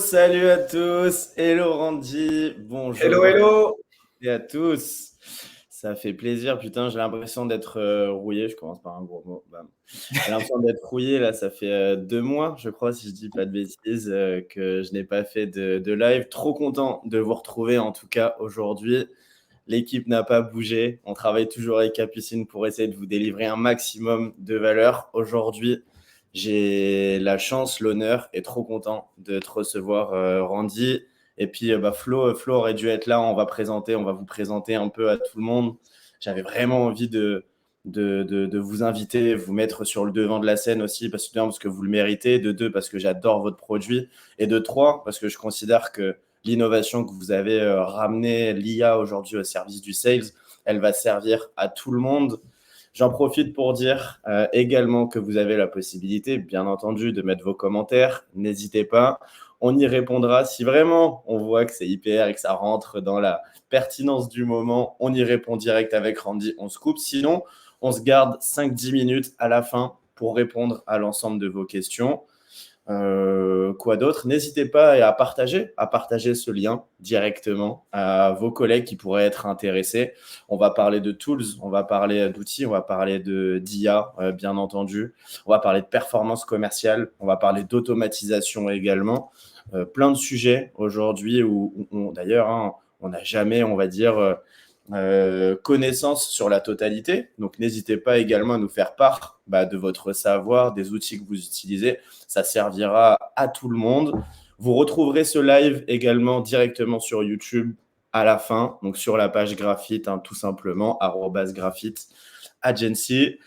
salut à tous, hello Randy, Hello, bonjour hello! et à tous. Ça fait plaisir, putain, j'ai l'impression d'être rouillé, je commence par un gros mot. Bam. J'ai l'impression d'être rouillé, là, ça fait 2 mois, je crois, si je dis pas de bêtises, que je n'ai pas fait de live. Trop content de vous retrouver, en tout cas, aujourd'hui. L'équipe n'a pas bougé, on travaille toujours avec Capucine pour essayer de vous délivrer un maximum de valeur. Aujourd'hui, j'ai la chance, l'honneur et trop content de te recevoir, Randy. Et puis, Flo aurait dû être là. On va vous présenter un peu à tout le monde. J'avais vraiment envie de vous inviter, vous mettre sur le devant de la scène aussi, parce que vous le méritez. De deux, parce que j'adore votre produit. Et de trois, parce que je considère que l'innovation que vous avez ramenée, l'IA aujourd'hui au service du sales, elle va servir à tout le monde. J'en profite pour dire également que vous avez la possibilité, bien entendu, de mettre vos commentaires. N'hésitez pas. On y répondra. Si vraiment on voit que c'est hyper et que ça rentre dans la pertinence du moment, on y répond direct avec Randy, on se coupe. Sinon, on se garde 5-10 minutes à la fin pour répondre à l'ensemble de vos questions. Quoi d'autre? N'hésitez pas à partager ce lien directement à vos collègues qui pourraient être intéressés. On va parler de tools, on va parler d'outils, on va parler d'IA, bien entendu. On va parler de performance commerciale, on va parler d'automatisation également. Plein de sujets aujourd'hui d'ailleurs, hein, on n'a jamais, on va dire, connaissance sur la totalité. Donc, n'hésitez pas également à nous faire part de votre savoir, des outils que vous utilisez. Ça servira à tout le monde. Vous retrouverez ce live également directement sur YouTube à la fin, donc sur la page Graphite, hein, tout simplement, @Graphite Agency.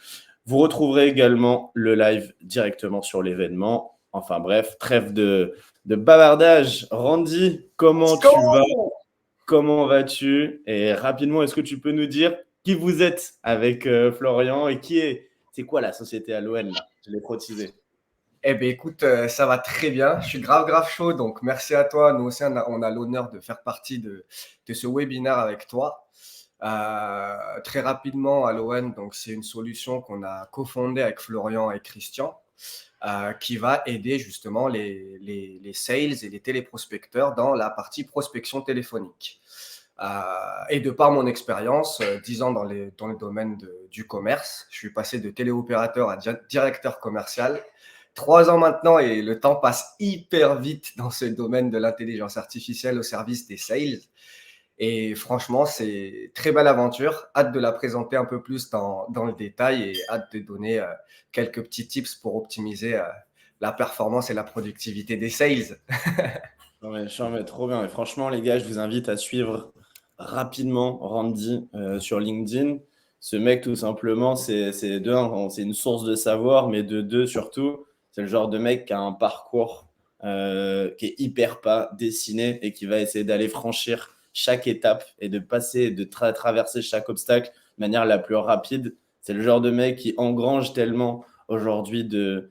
Vous retrouverez également le live directement sur l'événement. Enfin bref, trêve de bavardage. Randy, comment tu vas? Comment vas-tu? Et rapidement, est-ce que tu peux nous dire qui vous êtes avec Florian et c'est quoi la société Aloen là? Je l'ai trop teasé. Eh bien, écoute, ça va très bien. Je suis grave chaud, donc merci à toi. Nous aussi, on a l'honneur de faire partie de ce webinaire avec toi. Très rapidement, Aloen, donc c'est une solution qu'on a cofondée avec Florian et Christian, qui va aider justement les sales et les téléprospecteurs dans la partie prospection téléphonique. Et de par mon expérience, 10 ans dans le domaine du commerce, je suis passé de téléopérateur à directeur commercial. 3 ans maintenant et le temps passe hyper vite dans ce domaine de l'intelligence artificielle au service des sales. Et franchement, c'est très belle aventure. Hâte de la présenter un peu plus dans le détail et hâte de donner quelques petits tips pour optimiser la performance et la productivité des sales. J'en mets trop bien. Et franchement, les gars, je vous invite à suivre rapidement Randy sur LinkedIn. Ce mec, tout simplement, c'est c'est une source de savoir, mais de deux surtout, c'est le genre de mec qui a un parcours qui est hyper pas dessiné et qui va essayer d'aller franchir chaque étape et de passer, de traverser chaque obstacle de manière la plus rapide. C'est le genre de mec qui engrange tellement aujourd'hui de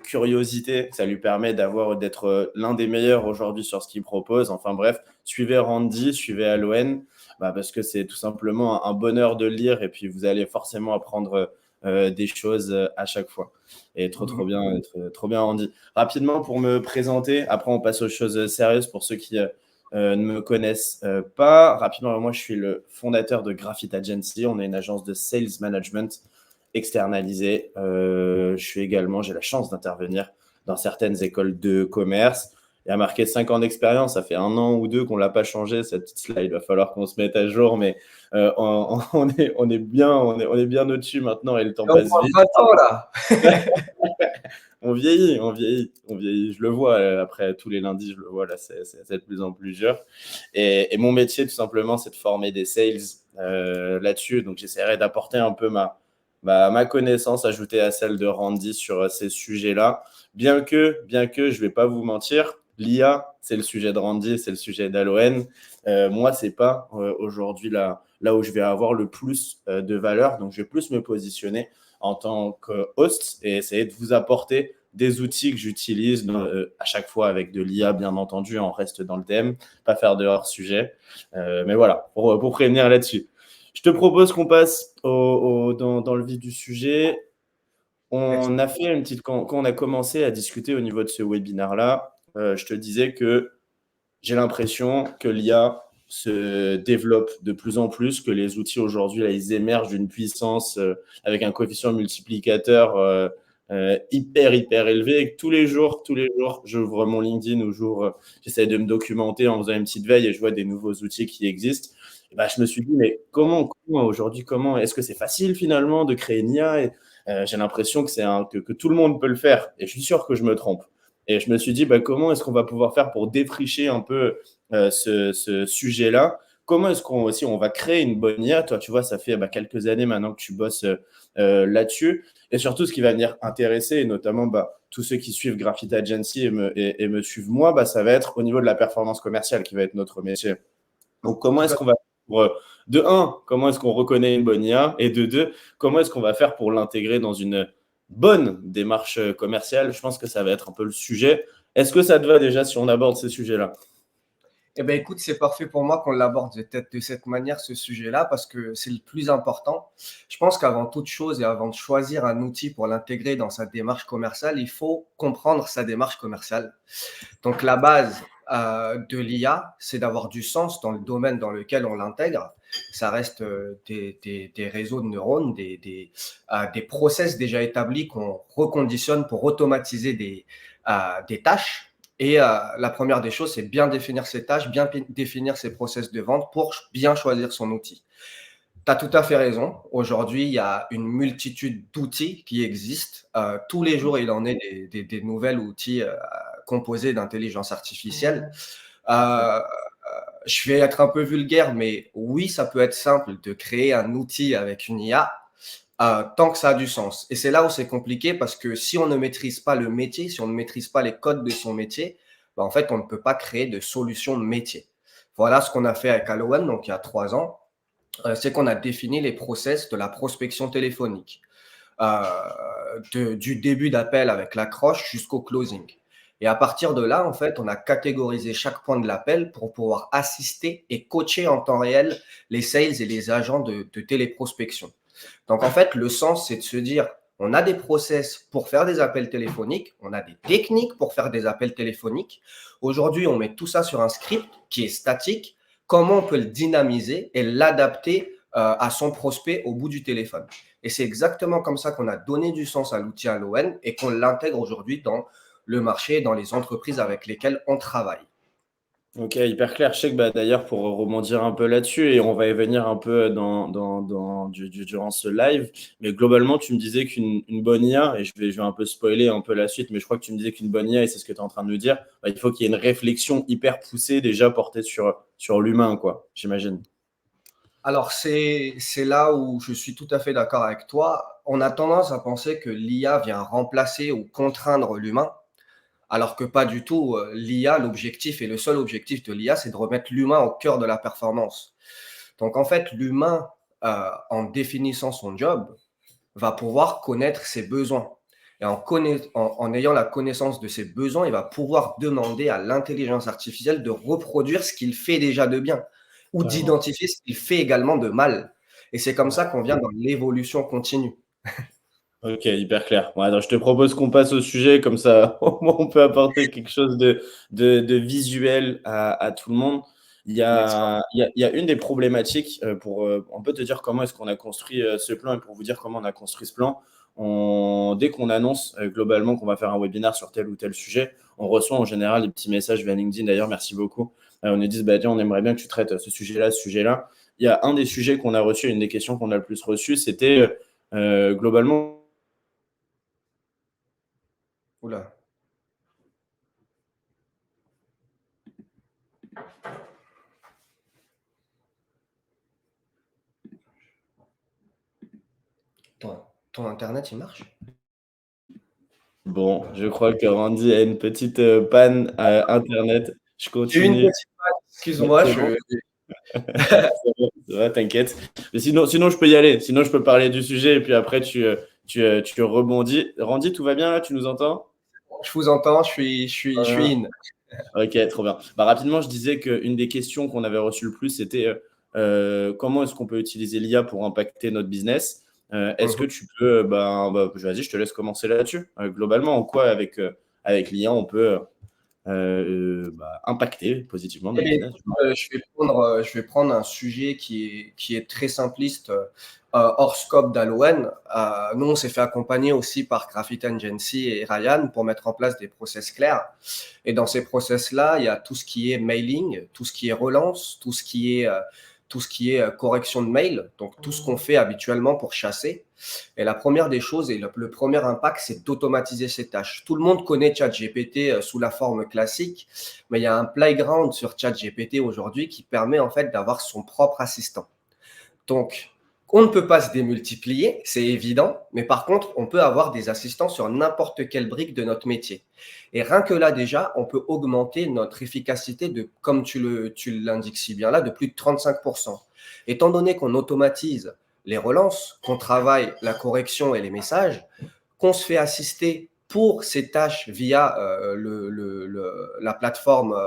curiosité. Ça lui permet d'être l'un des meilleurs aujourd'hui sur ce qu'il propose. Enfin bref, suivez Randy, suivez Aloen, parce que c'est tout simplement un bonheur de lire et puis vous allez forcément apprendre des choses à chaque fois. Et trop bien, trop bien Randy. Rapidement pour me présenter, après on passe aux choses sérieuses pour ceux qui ne me connaissent pas. Rapidement, moi je suis le fondateur de Graphite Agency. On est une agence de sales management externalisé. J'ai la chance d'intervenir dans certaines écoles de commerce. Il a marqué 5 ans d'expérience. Ça fait 1 an ou 2 qu'on ne l'a pas changé, cette petite slide. Il va falloir qu'on se mette à jour, mais on est bien au-dessus maintenant et le temps Et on passe prend le vite. printemps là. On vieillit, on vieillit, on vieillit. Je le vois après tous les lundis, je le vois là, c'est de plus en plus dur. Et mon métier, tout simplement, c'est de former des sales là-dessus. Donc, j'essaierai d'apporter un peu ma connaissance ajoutée à celle de Randy sur ces sujets-là. Bien que, je vais pas vous mentir, l'IA, c'est le sujet de Randy, c'est le sujet d'Aloen. Moi, c'est pas aujourd'hui là où je vais avoir le plus de valeur. Donc, je vais plus me positionner en tant que host et essayer de vous apporter des outils que j'utilise à chaque fois avec de l'IA, bien entendu. On reste dans le thème, pas faire de hors-sujet. Mais voilà, pour prévenir là-dessus. Je te propose qu'on passe dans le vif du sujet. Let's On a fait quand on a commencé à discuter au niveau de ce webinaire-là, je te disais que j'ai l'impression que l'IA se développe de plus en plus, que les outils aujourd'hui, là, ils émergent d'une puissance avec un coefficient multiplicateur hyper, hyper élevé. Et que tous les jours, j'ouvre mon LinkedIn ou j'essaie de me documenter en faisant une petite veille et je vois des nouveaux outils qui existent. Et bah, je me suis dit, mais comment aujourd'hui, est-ce que c'est facile finalement de créer une IA et, j'ai l'impression que tout le monde peut le faire. Et je suis sûr que je me trompe. Et je me suis dit, bah, comment est-ce qu'on va pouvoir faire pour défricher un peu ce sujet-là? Comment est-ce qu'on aussi on va créer une bonne IA? Toi, tu vois, ça fait quelques années maintenant que tu bosses là-dessus. Et surtout, ce qui va venir intéresser, et notamment tous ceux qui suivent Graphite Agency et me suivent moi, ça va être au niveau de la performance commerciale qui va être notre métier. Donc, comment Tout est-ce à qu'on va de un, comment est-ce qu'on reconnaît une bonne IA? Et de deux, comment est-ce qu'on va faire pour l'intégrer dans une bonne démarche commerciale? Je pense que ça va être un peu le sujet. Est-ce que ça te va déjà si on aborde ces sujets-là? Eh bien, écoute, c'est parfait pour moi qu'on l'aborde de cette manière, ce sujet-là, parce que c'est le plus important. Je pense qu'avant toute chose et avant de choisir un outil pour l'intégrer dans sa démarche commerciale, il faut comprendre sa démarche commerciale. Donc, la base de l'IA, c'est d'avoir du sens dans le domaine dans lequel on l'intègre. Ça reste des réseaux de neurones, des process déjà établis qu'on reconditionne pour automatiser des tâches. Et la première des choses, c'est bien définir ses tâches, bien définir ses process de vente pour bien choisir son outil. Tu as tout à fait raison. Aujourd'hui, il y a une multitude d'outils qui existent. Tous les jours, il en est des nouvelles outils composés d'intelligence artificielle. Euh, je vais être un peu vulgaire, mais oui, ça peut être simple de créer un outil avec une IA tant que ça a du sens. Et c'est là où c'est compliqué parce que si on ne maîtrise pas le métier, si on ne maîtrise pas les codes de son métier, en fait, on ne peut pas créer de solution de métier. Voilà ce qu'on a fait avec Halloween, donc il y a 3 ans. C'est qu'on a défini les process de la prospection téléphonique, du début d'appel avec l'accroche jusqu'au closing. Et à partir de là, en fait, on a catégorisé chaque point de l'appel pour pouvoir assister et coacher en temps réel les sales et les agents de téléprospection. Donc, en fait, le sens, c'est de se dire, on a des process pour faire des appels téléphoniques, on a des techniques pour faire des appels téléphoniques. Aujourd'hui, on met tout ça sur un script qui est statique. Comment on peut le dynamiser et l'adapter à son prospect au bout du téléphone. Et c'est exactement comme ça qu'on a donné du sens à l'outil Halloween et qu'on l'intègre aujourd'hui dans le marché et dans les entreprises avec lesquelles on travaille. Ok, hyper clair. Je sais que d'ailleurs, pour rebondir un peu là-dessus, et on va y venir un peu durant ce live, mais globalement, tu me disais qu'une bonne IA, et je vais un peu spoiler un peu la suite, mais je crois que tu me disais qu'une bonne IA, et c'est ce que tu es en train de nous dire, il faut qu'il y ait une réflexion hyper poussée déjà portée sur l'humain, quoi, j'imagine. Alors, c'est là où je suis tout à fait d'accord avec toi. On a tendance à penser que l'IA vient remplacer ou contraindre l'humain, alors que pas du tout. L'IA, l'objectif et le seul objectif de l'IA, c'est de remettre l'humain au cœur de la performance. Donc, en fait, l'humain, en définissant son job, va pouvoir connaître ses besoins. Et en ayant la connaissance de ses besoins, il va pouvoir demander à l'intelligence artificielle de reproduire ce qu'il fait déjà de bien ou Carrément. d'identifier ce qu'il fait également de mal. Et c'est comme ça qu'on vient dans l'évolution continue. Ok, hyper clair. Bon, alors, je te propose qu'on passe au sujet, comme ça, au moins, on peut apporter quelque chose de visuel à tout le monde. Il y Let's go. a, il y a, il y a une des problématiques on peut te dire comment est-ce qu'on a construit ce plan et pour vous dire comment on a construit ce plan. Dès qu'on annonce globalement qu'on va faire un webinaire sur tel ou tel sujet, on reçoit en général des petits messages via LinkedIn. D'ailleurs, merci beaucoup. On nous dit, tiens, on aimerait bien que tu traites ce sujet-là, ce sujet-là. Il y a un des sujets qu'on a reçu, une des questions qu'on a le plus reçues, c'était globalement. Oula. Ton Internet, il marche? Bon, je crois que Randy a une petite panne Internet. Je J'ai eu une continue. petite panne, Ouais, excuse-moi. c'est bon, ça va, t'inquiète. Mais sinon, je peux y aller. Sinon, je peux parler du sujet et puis après, tu rebondis. Randy, tout va bien là? Tu nous entends? Je vous entends, je suis in. Ok, trop bien. Rapidement, je disais qu'une des questions qu'on avait reçues le plus, c'était comment est-ce qu'on peut utiliser l'IA pour impacter notre business? Est-ce que Mhm. tu peux, vas-y, je te laisse commencer là-dessus. Globalement, en quoi avec l'IA, on peut impacter positivement Eh notre bien, business. écoute, je vais prendre un sujet qui est très simpliste, hors scope d'Aloen. Nous, on s'est fait accompagner aussi par Graphite Agency et Ryan pour mettre en place des process clairs. Et dans ces process-là, il y a tout ce qui est mailing, tout ce qui est relance, tout ce qui est correction de mail, donc tout ce qu'on fait habituellement pour chasser. Et la première des choses et le premier impact, c'est d'automatiser ces tâches. Tout le monde connaît ChatGPT sous la forme classique, mais il y a un playground sur ChatGPT aujourd'hui qui permet en fait d'avoir son propre assistant. Donc, on ne peut pas se démultiplier, c'est évident, mais par contre, on peut avoir des assistants sur n'importe quelle brique de notre métier. Et rien que là, déjà, on peut augmenter notre efficacité de, comme tu l'indiques si bien là, de plus de 35%. Étant donné qu'on automatise les relances, qu'on travaille la correction et les messages, qu'on se fait assister pour ces tâches via la plateforme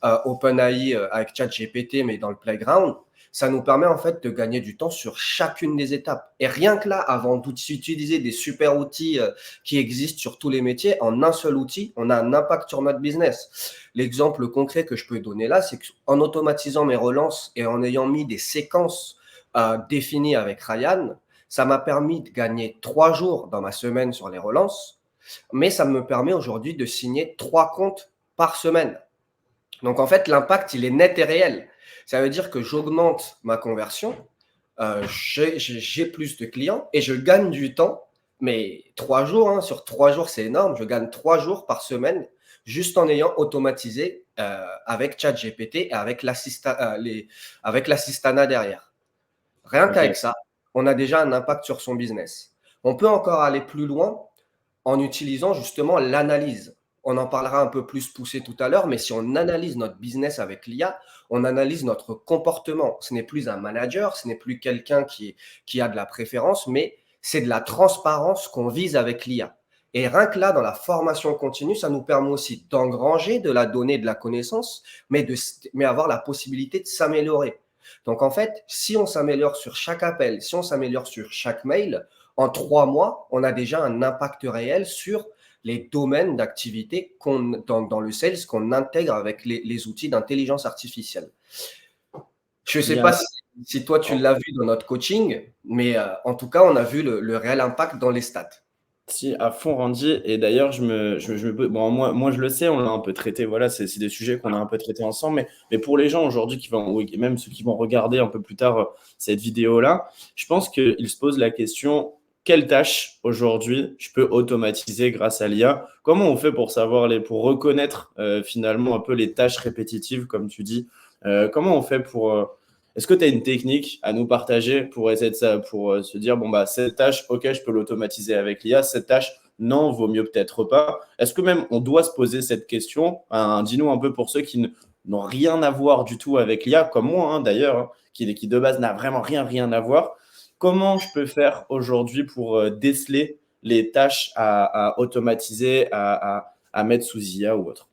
OpenAI avec ChatGPT, mais dans le playground, ça nous permet en fait de gagner du temps sur chacune des étapes. Et rien que là, avant d'utiliser des super outils qui existent sur tous les métiers, en un seul outil, on a un impact sur notre business. L'exemple concret que je peux donner là, c'est qu'en automatisant mes relances et en ayant mis des séquences définies avec Ryan, ça m'a permis de gagner 3 jours dans ma semaine sur les relances, mais ça me permet aujourd'hui de signer 3 comptes par semaine. Donc en fait, l'impact, il est net et réel. Ça veut dire que j'augmente ma conversion, j'ai plus de clients et je gagne du temps. Mais 3 jours, hein, sur 3 jours, c'est énorme. Je gagne 3 jours par semaine juste en ayant automatisé avec ChatGPT et avec l'assistana derrière. Rien Ok. qu'avec ça, on a déjà un impact sur son business. On peut encore aller plus loin en utilisant justement l'analyse. On en parlera un peu plus poussé tout à l'heure, mais si on analyse notre business avec l'IA, on analyse notre comportement. Ce n'est plus un manager, ce n'est plus quelqu'un qui a de la préférence, mais c'est de la transparence qu'on vise avec l'IA. Et rien que là, dans la formation continue, ça nous permet aussi d'engranger de la donnée, de la connaissance, mais avoir la possibilité de s'améliorer. Donc en fait, si on s'améliore sur chaque appel, si on s'améliore sur chaque mail, en 3 mois, on a déjà un impact réel sur les domaines d'activité dans le sales qu'on intègre avec les outils d'intelligence artificielle. Je ne Il y sais a, pas si toi tu l'as vu dans notre coaching, mais en tout cas, on a vu le réel impact dans les stats. Si, à fond, Randy. Et d'ailleurs, bon, moi, je le sais, on l'a un peu traité. Voilà, c'est des sujets qu'on a un peu traités ensemble. Mais pour les gens aujourd'hui qui vont, oui, même ceux qui vont regarder un peu plus tard cette vidéo-là, je pense qu'ils se posent la question, quelle tâche aujourd'hui je peux automatiser grâce à l'IA? Comment on fait pour savoir pour reconnaître finalement un peu les tâches répétitives, comme tu dis? Comment on fait est-ce que tu as une technique à nous partager pour essayer de ça, pour se dire, bon, bah, cette tâche, ok, je peux l'automatiser avec l'IA, cette tâche, non, vaut mieux peut-être pas. Est-ce que même on doit se poser cette question? Dis-nous un peu pour ceux qui n'ont rien à voir du tout avec l'IA, comme moi d'ailleurs, qui de base n'a vraiment rien à voir. Comment je peux faire aujourd'hui pour déceler les tâches à automatiser, à mettre sous IA ou autre?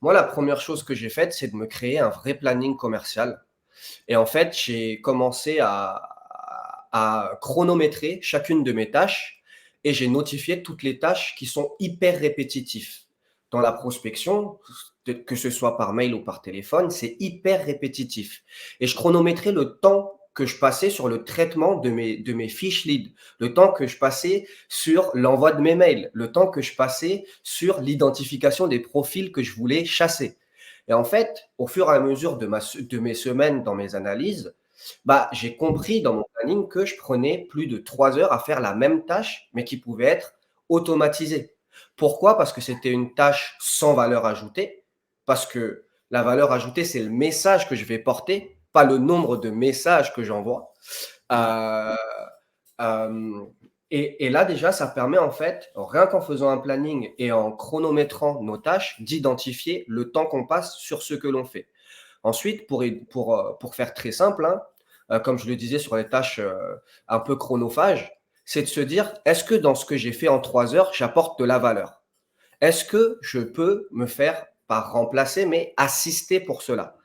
Moi, la première chose que j'ai faite, c'est de me créer un vrai planning commercial. Et en fait, j'ai commencé à chronométrer chacune de mes tâches et j'ai notifié toutes les tâches qui sont hyper répétitives. Dans la prospection, que ce soit par mail ou par téléphone, c'est hyper répétitif. Et je chronométrais le temps que je passais sur le traitement de mes fiches leads, le temps que je passais sur l'envoi de mes mails, le temps que je passais sur l'identification des profils que je voulais chasser. Et en fait, au fur et à mesure de mes semaines dans mes analyses, j'ai compris dans mon planning que je prenais plus de 3 heures à faire la même tâche, mais qui pouvait être automatisée. Pourquoi? Parce que c'était une tâche sans valeur ajoutée, parce que la valeur ajoutée, c'est le message que je vais porter, pas le nombre de messages que j'envoie. Euh, euh, et là, déjà, ça permet en fait, rien qu'en faisant un planning et en chronométrant nos tâches, d'identifier le temps qu'on passe sur ce que l'on fait. Ensuite, pour faire très simple, hein, comme je le disais sur les tâches un peu chronophages, c'est de se dire, est-ce que dans ce que j'ai fait en 3 heures, j'apporte de la valeur? Est-ce que je peux me faire, pas remplacer, mais assister pour cela?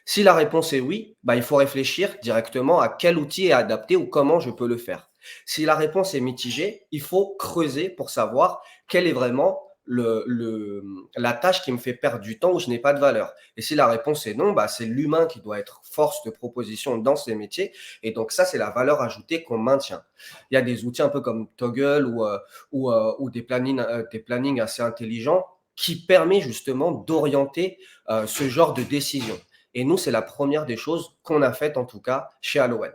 Si la réponse est oui, il faut réfléchir directement à quel outil est adapté ou comment je peux le faire. Si la réponse est mitigée, il faut creuser pour savoir quel est vraiment la tâche qui me fait perdre du temps ou je n'ai pas de valeur? Et si la réponse est non, bah, c'est l'humain qui doit être force de proposition dans ces métiers. Et donc ça, c'est la valeur ajoutée qu'on maintient. Il y a des outils un peu comme Toggle ou des plannings assez intelligents qui permet justement d'orienter ce genre de décision. Et nous, c'est la première des choses qu'on a faites en tout cas chez Halloween.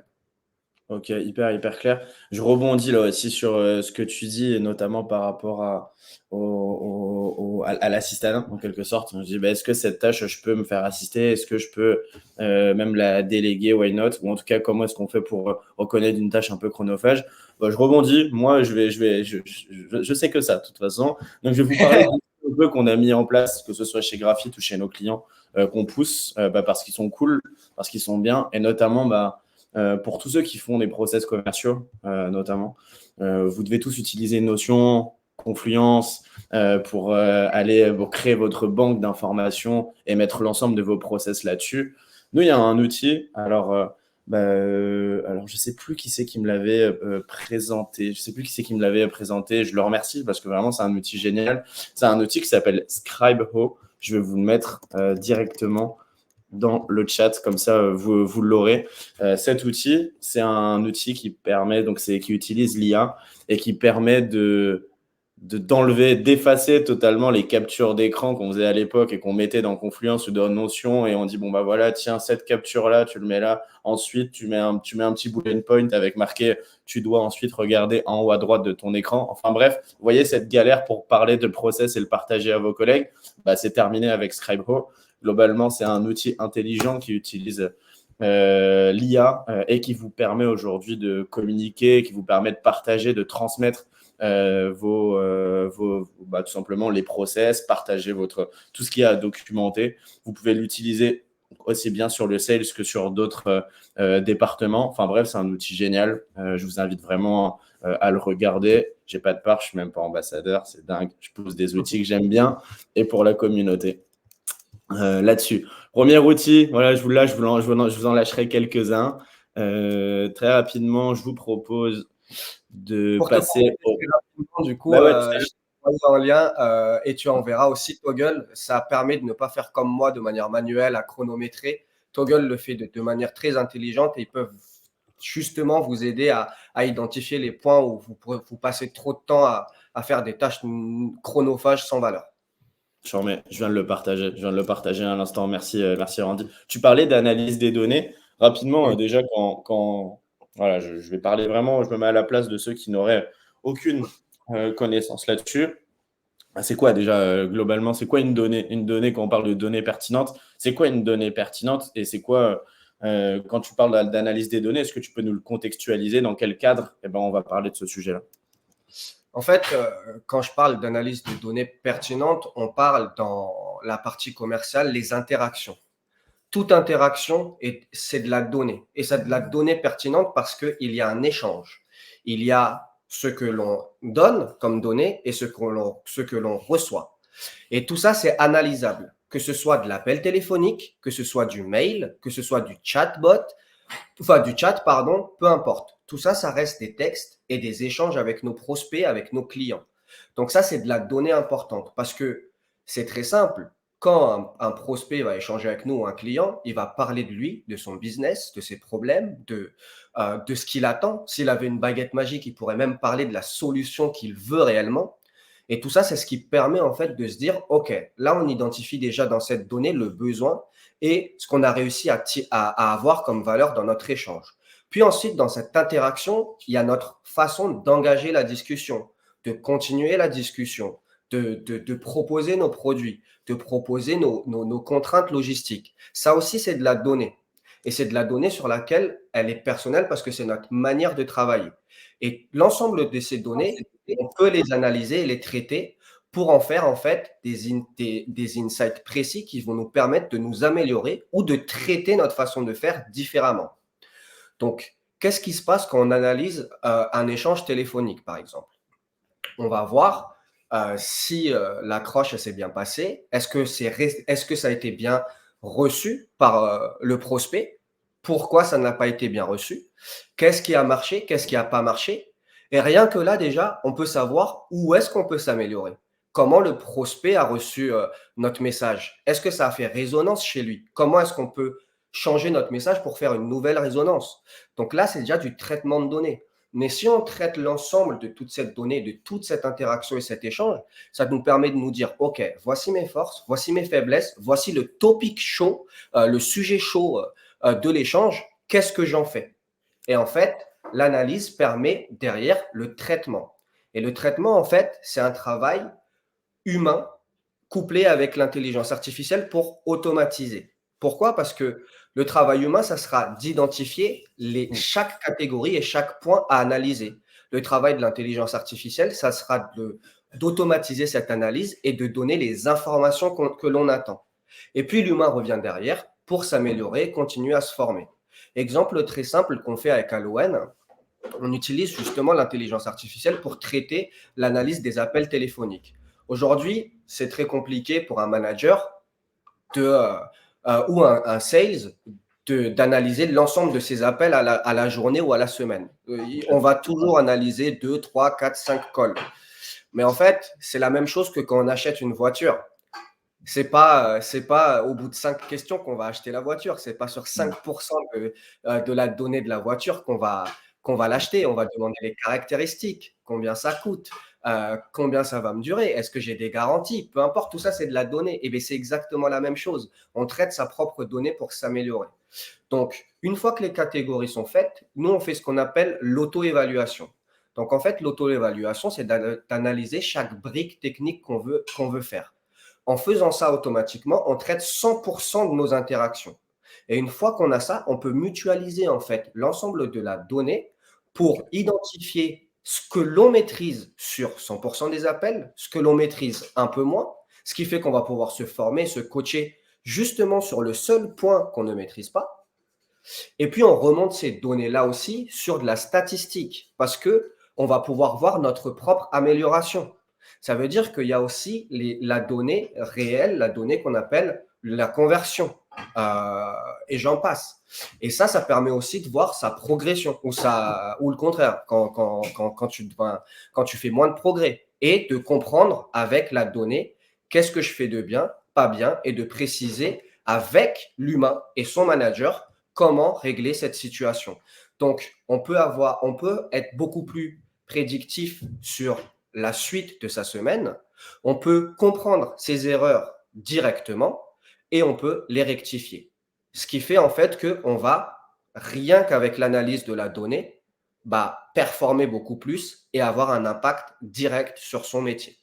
Ok, hyper, hyper clair. Je rebondis là aussi sur ce que tu dis, et notamment par rapport à l'assistanat, en quelque sorte. Je dis, bah, est-ce que cette tâche, je peux me faire assister? Est-ce que je peux même la déléguer? Why not? Ou en tout cas, comment est-ce qu'on fait pour reconnaître une tâche un peu chronophage? Bah, je rebondis. Moi, je sais que ça, de toute façon. Donc, je vais vous parler d'un peu qu'on a mis en place, que ce soit chez Graphite ou chez nos clients, qu'on pousse bah, parce qu'ils sont cool, parce qu'ils sont bien, et notamment, bah, pour tous ceux qui font des process commerciaux, notamment, vous devez tous utiliser Notion, Confluence pour créer votre banque d'informations et mettre l'ensemble de vos process là-dessus. Nous, il y a un outil. Alors, je ne sais plus qui c'est qui me l'avait présenté. Je sais plus qui c'est qui me l'avait présenté. Je le remercie parce que vraiment, c'est un outil génial. C'est un outil qui s'appelle Scribe.io. Je vais vous le mettre directement dans le chat, comme ça vous l'aurez. Cet outil, c'est un outil qui permet, qui utilise l'IA et qui permet d'enlever, d'effacer totalement les captures d'écran qu'on faisait à l'époque et qu'on mettait dans Confluence ou dans Notion, et on dit bon bah voilà, tiens, cette capture là, tu le mets là, ensuite tu mets un petit bullet point avec marqué tu dois ensuite regarder en haut à droite de ton écran. Enfin bref, vous voyez cette galère pour parler de process et le partager à vos collègues, bah, c'est terminé avec Scribe.io. Globalement, c'est un outil intelligent qui utilise l'IA et qui vous permet aujourd'hui de communiquer, qui vous permet de partager, de transmettre tout simplement les process, partager tout ce qu'il y a à documenter. Vous pouvez l'utiliser aussi bien sur le sales que sur d'autres départements. Enfin bref, c'est un outil génial. Je vous invite vraiment à le regarder. J'ai pas de part, je suis même pas ambassadeur, c'est dingue. Je pousse des outils que j'aime bien et pour la communauté. Là-dessus. Premier outil, voilà, je vous en lâcherai quelques-uns. Très rapidement, je vous propose de Pour te passer compléter au. très rapidement, du coup, Bah ouais, tout à je fait. t'ai envoyé en lien et tu enverras aussi Toggle. Ça permet de ne pas faire comme moi de manière manuelle à chronométrer. Toggle le fait de manière très intelligente et ils peuvent justement vous aider à identifier les points où vous passez trop de temps à faire des tâches chronophages sans valeur. Je viens de le partager. Je viens de le partager à l'instant. Merci, merci Randy. Tu parlais d'analyse des données. Rapidement, Oui. déjà, voilà, je vais parler vraiment, je me mets à la place de ceux qui n'auraient aucune connaissance là-dessus. C'est quoi déjà, globalement, c'est quoi une donnée? Une donnée, quand on parle de données pertinentes, c'est quoi une donnée pertinente? Et c'est quoi, quand tu parles d'analyse des données, est-ce que tu peux nous le contextualiser? Dans quel cadre? Eh ben, on va parler de ce sujet-là. En fait, quand je parle d'analyse de données pertinentes, on parle dans la partie commerciale, les interactions. Toute interaction, c'est de la donnée. Et c'est de la donnée pertinente parce qu'il y a un échange. Il y a ce que l'on donne comme données et ce que l'on reçoit. Et tout ça, c'est analysable. Que ce soit de l'appel téléphonique, que ce soit du mail, que ce soit du chatbot, enfin du chat, pardon, peu importe. Tout ça, ça reste des textes et des échanges avec nos prospects, avec nos clients. Donc ça, c'est de la donnée importante parce que c'est très simple. Quand un prospect va échanger avec nous ou un client, il va parler de lui, de son business, de ses problèmes, de ce qu'il attend. S'il avait une baguette magique, il pourrait même parler de la solution qu'il veut réellement. Et tout ça, c'est ce qui permet en fait de se dire, OK, là, on identifie déjà dans cette donnée le besoin et ce qu'on a réussi à avoir comme valeur dans notre échange. Puis ensuite, dans cette interaction, il y a notre façon d'engager la discussion, de continuer la discussion, de proposer nos produits, de proposer nos contraintes logistiques. Ça aussi, c'est de la donnée. Et c'est de la donnée sur laquelle elle est personnelle parce que c'est notre manière de travailler. Et l'ensemble de ces données, on peut les analyser et les traiter pour en faire en fait des insights précis qui vont nous permettre de nous améliorer ou de traiter notre façon de faire différemment. Donc, qu'est-ce qui se passe quand on analyse un échange téléphonique, par exemple? On va voir si l'accroche s'est bien passée. Est-ce que ça a été bien reçu par le prospect? Pourquoi ça n'a pas été bien reçu? Qu'est-ce qui a marché? Qu'est-ce qui n'a pas marché? Et rien que là, déjà, on peut savoir où est-ce qu'on peut s'améliorer. comment le prospect a reçu notre message. Est-ce que ça a fait résonance chez lui? Comment est-ce qu'on peut changer notre message pour faire une nouvelle résonance? Donc là, c'est déjà du traitement de données. Mais si on traite l'ensemble de toute cette donnée, de toute cette interaction et cet échange, ça nous permet de nous dire, OK, voici mes forces, voici mes faiblesses, voici le topic chaud, le sujet chaud de l'échange, qu'est-ce que j'en fais? Et en fait, l'analyse permet derrière le traitement. Et le traitement, en fait, c'est un travail humain couplé avec l'intelligence artificielle pour automatiser. Pourquoi? Parce que le travail humain, ça sera d'identifier chaque catégorie et chaque point à analyser. Le travail de l'intelligence artificielle, ça sera d'automatiser cette analyse et de donner les informations que l'on attend. Et puis l'humain revient derrière pour s'améliorer, continuer à se former. Exemple très simple qu'on fait avec Allowen, on utilise justement l'intelligence artificielle pour traiter l'analyse des appels téléphoniques. Aujourd'hui, c'est très compliqué pour un manager ou un sales d'analyser l'ensemble de ses appels à la journée ou à la semaine. On va toujours analyser 2, 3, 4, 5 calls. Mais en fait, c'est la même chose que quand on achète une voiture. C'est pas au bout de 5 questions qu'on va acheter la voiture. C'est pas sur 5% de la donnée de la voiture qu'on va l'acheter. On va demander les caractéristiques, combien ça coûte, combien ça va me durer, est-ce que j'ai des garanties, peu importe, tout ça c'est de la donnée. Et bien c'est exactement la même chose. On traite sa propre donnée pour s'améliorer. Donc, une fois que les catégories sont faites, nous on fait ce qu'on appelle l'auto-évaluation. Donc en fait, l'auto-évaluation, c'est d'analyser chaque brique technique qu'on veut faire. En faisant ça automatiquement, on traite 100% de nos interactions. Et une fois qu'on a ça, on peut mutualiser en fait l'ensemble de la donnée pour identifier ce que l'on maîtrise sur 100% des appels, ce que l'on maîtrise un peu moins, ce qui fait qu'on va pouvoir se former, se coacher justement sur le seul point qu'on ne maîtrise pas. Et puis, on remonte ces données-là aussi sur de la statistique parce que on va pouvoir voir notre propre amélioration. Ça veut dire qu'il y a aussi la donnée réelle, la donnée qu'on appelle la conversion. Et j'en passe. Et ça permet aussi de voir sa progression ou le contraire, quand tu fais moins de progrès et de comprendre avec la donnée qu'est-ce que je fais de bien, pas bien, et de préciser avec l'humain et son manager comment régler cette situation. Donc, on peut être beaucoup plus prédictif sur la suite de sa semaine, on peut comprendre ses erreurs directement et on peut les rectifier. Ce qui fait en fait qu'on va, rien qu'avec l'analyse de la donnée, performer beaucoup plus et avoir un impact direct sur son métier.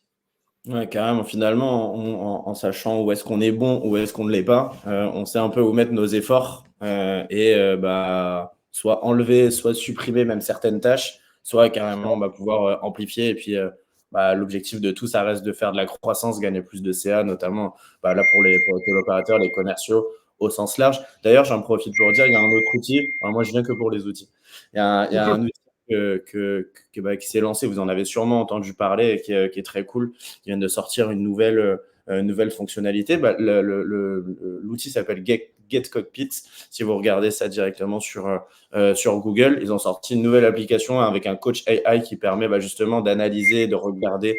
Ouais, carrément. Finalement, en sachant où est-ce qu'on est bon, où est-ce qu'on ne l'est pas, on sait un peu où mettre nos efforts soit enlever, soit supprimer même certaines tâches, soit carrément pouvoir amplifier. Et puis, l'objectif de tout, ça reste de faire de la croissance, gagner plus de CA, notamment là pour les téléopérateurs, les commerciaux au sens large. D'ailleurs, j'en profite pour dire, il y a un autre outil. Alors, moi, je viens que pour les outils. Il y a un outil qui s'est lancé, vous en avez sûrement entendu parler et qui est très cool. Ils viennent de sortir une nouvelle fonctionnalité. L'outil s'appelle Get Cockpit. Si vous regardez ça directement sur Google, ils ont sorti une nouvelle application avec un coach AI qui permet justement d'analyser, de regarder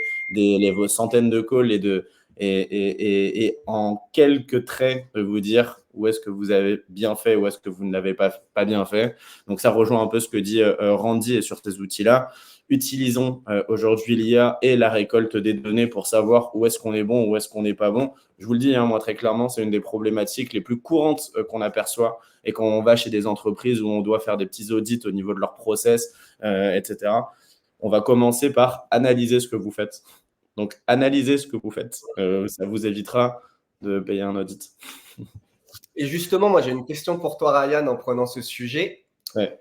vos centaines de calls et en quelques traits de vous dire où est-ce que vous avez bien fait, où est-ce que vous ne l'avez pas bien fait. Donc ça rejoint un peu ce que dit Randy sur ces outils-là. Utilisons aujourd'hui l'IA et la récolte des données pour savoir où est-ce qu'on est bon, où est-ce qu'on n'est pas bon. Je vous le dis, moi très clairement, c'est une des problématiques les plus courantes qu'on aperçoit et quand on va chez des entreprises où on doit faire des petits audits au niveau de leur process, etc. On va commencer par analyser ce que vous faites. Donc, analysez ce que vous faites. Ça vous évitera de payer un audit. Et justement, moi, j'ai une question pour toi, Ryan, en prenant ce sujet. Ouais.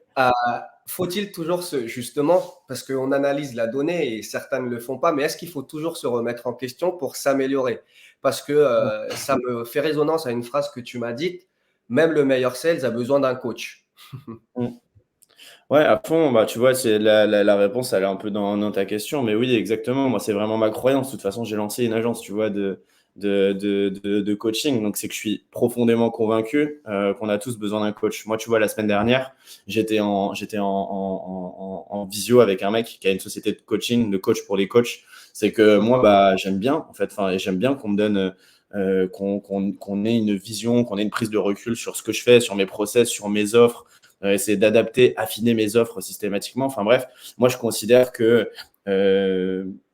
Faut-il toujours justement, parce qu'on analyse la donnée et certains ne le font pas, mais est-ce qu'il faut toujours se remettre en question pour s'améliorer? Parce que ça me fait résonance à une phrase que tu m'as dite, même le meilleur sales a besoin d'un coach. Ouais, à fond, tu vois, c'est la réponse, elle est un peu dans ta question, mais oui, exactement. Moi, c'est vraiment ma croyance. De toute façon, j'ai lancé une agence, tu vois, de coaching. Donc, c'est que je suis profondément convaincu qu'on a tous besoin d'un coach. Moi, tu vois, la semaine dernière, j'étais en visio avec un mec qui a une société de coaching, de coach pour les coachs. C'est que moi, bah, j'aime bien, en fait, j'aime bien qu'on me donne, qu'on ait une vision, qu'on ait une prise de recul sur ce que je fais, sur mes process, sur mes offres, essayer d'adapter, affiner mes offres systématiquement. Enfin bref, moi, je considère que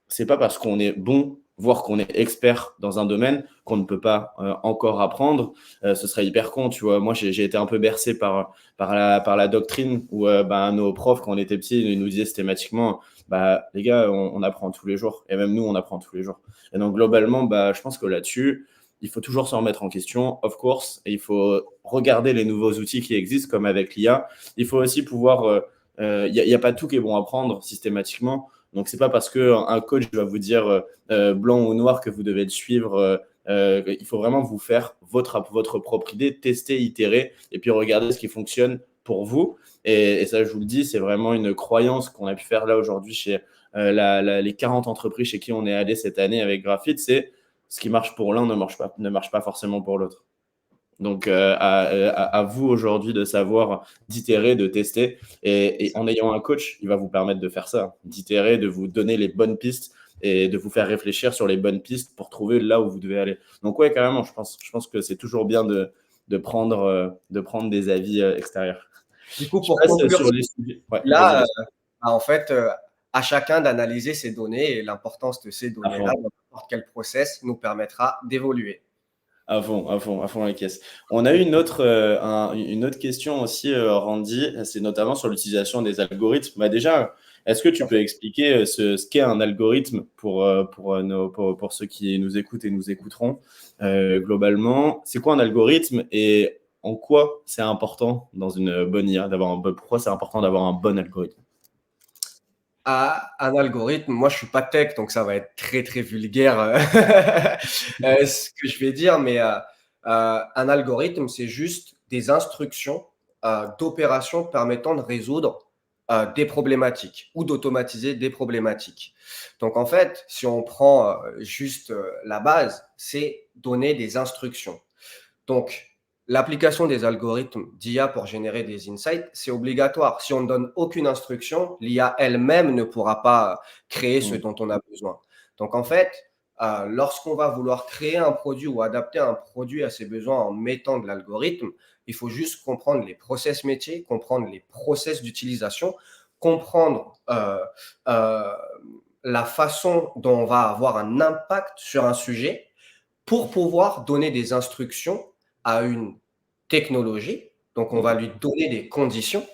c'est pas parce qu'on est bon, voire qu'on est expert dans un domaine, qu'on ne peut pas encore apprendre. Ce serait hyper con, tu vois. Moi, j'ai été un peu bercé par la doctrine où bah, nos profs, quand on était petits, ils nous disaient systématiquement, bah, les gars, on apprend tous les jours. Et même nous, on apprend tous les jours. Et donc, globalement, bah, je pense que là-dessus, il faut toujours se remettre en question, of course, et il faut regarder les nouveaux outils qui existent, comme avec l'IA. Il faut aussi pouvoir... Il n'y a pas tout qui est bon à prendre systématiquement. Donc, c'est pas parce qu'un coach va vous dire blanc ou noir que vous devez le suivre. Il faut vraiment vous faire votre propre idée, tester, itérer, et puis regarder ce qui fonctionne pour vous. Et ça, je vous le dis, c'est vraiment une croyance qu'on a pu faire là aujourd'hui chez les 40 entreprises chez qui on est allé cette année avec Graphite. C'est ce qui marche pour l'un ne marche pas forcément pour l'autre. Donc, à vous aujourd'hui de savoir d'itérer, de tester. Et en ayant un coach, il va vous permettre de faire ça, d'itérer, de vous donner les bonnes pistes et de vous faire réfléchir sur les bonnes pistes pour trouver là où vous devez aller. Donc, ouais, carrément, je pense que c'est toujours bien de prendre des avis extérieurs. Du coup, Je pour passe conclure sur les sujets. Ouais, vas-y, là, vas-y. en fait, à chacun d'analyser ces données et l'importance de ces À données-là fond. dans n'importe quel process nous permettra d'évoluer. À fond la caisse. On a eu une autre question aussi, Randy, c'est notamment sur l'utilisation des algorithmes. Bah déjà, est-ce que tu peux expliquer ce qu'est un algorithme pour ceux qui nous écoutent et nous écouteront globalement? C'est quoi un algorithme et en quoi c'est important dans une bonne IA pourquoi c'est important d'avoir un bon algorithme? Un algorithme, moi je suis pas tech, donc ça va être très très vulgaire ce que je vais dire, mais un algorithme, c'est juste des instructions d'opérations permettant de résoudre des problématiques ou d'automatiser des problématiques. Donc en fait, si on prend juste la base, c'est donner des instructions. Donc, l'application des algorithmes d'IA pour générer des insights, c'est obligatoire. Si on ne donne aucune instruction, l'IA elle-même ne pourra pas créer ce Mm. dont on a besoin. Donc, en fait, lorsqu'on va vouloir créer un produit ou adapter un produit à ses besoins en mettant de l'algorithme, il faut juste comprendre les process métiers, comprendre les process d'utilisation, comprendre la façon dont on va avoir un impact sur un sujet pour pouvoir donner des instructions à une technologie. Donc, on va lui donner des conditions.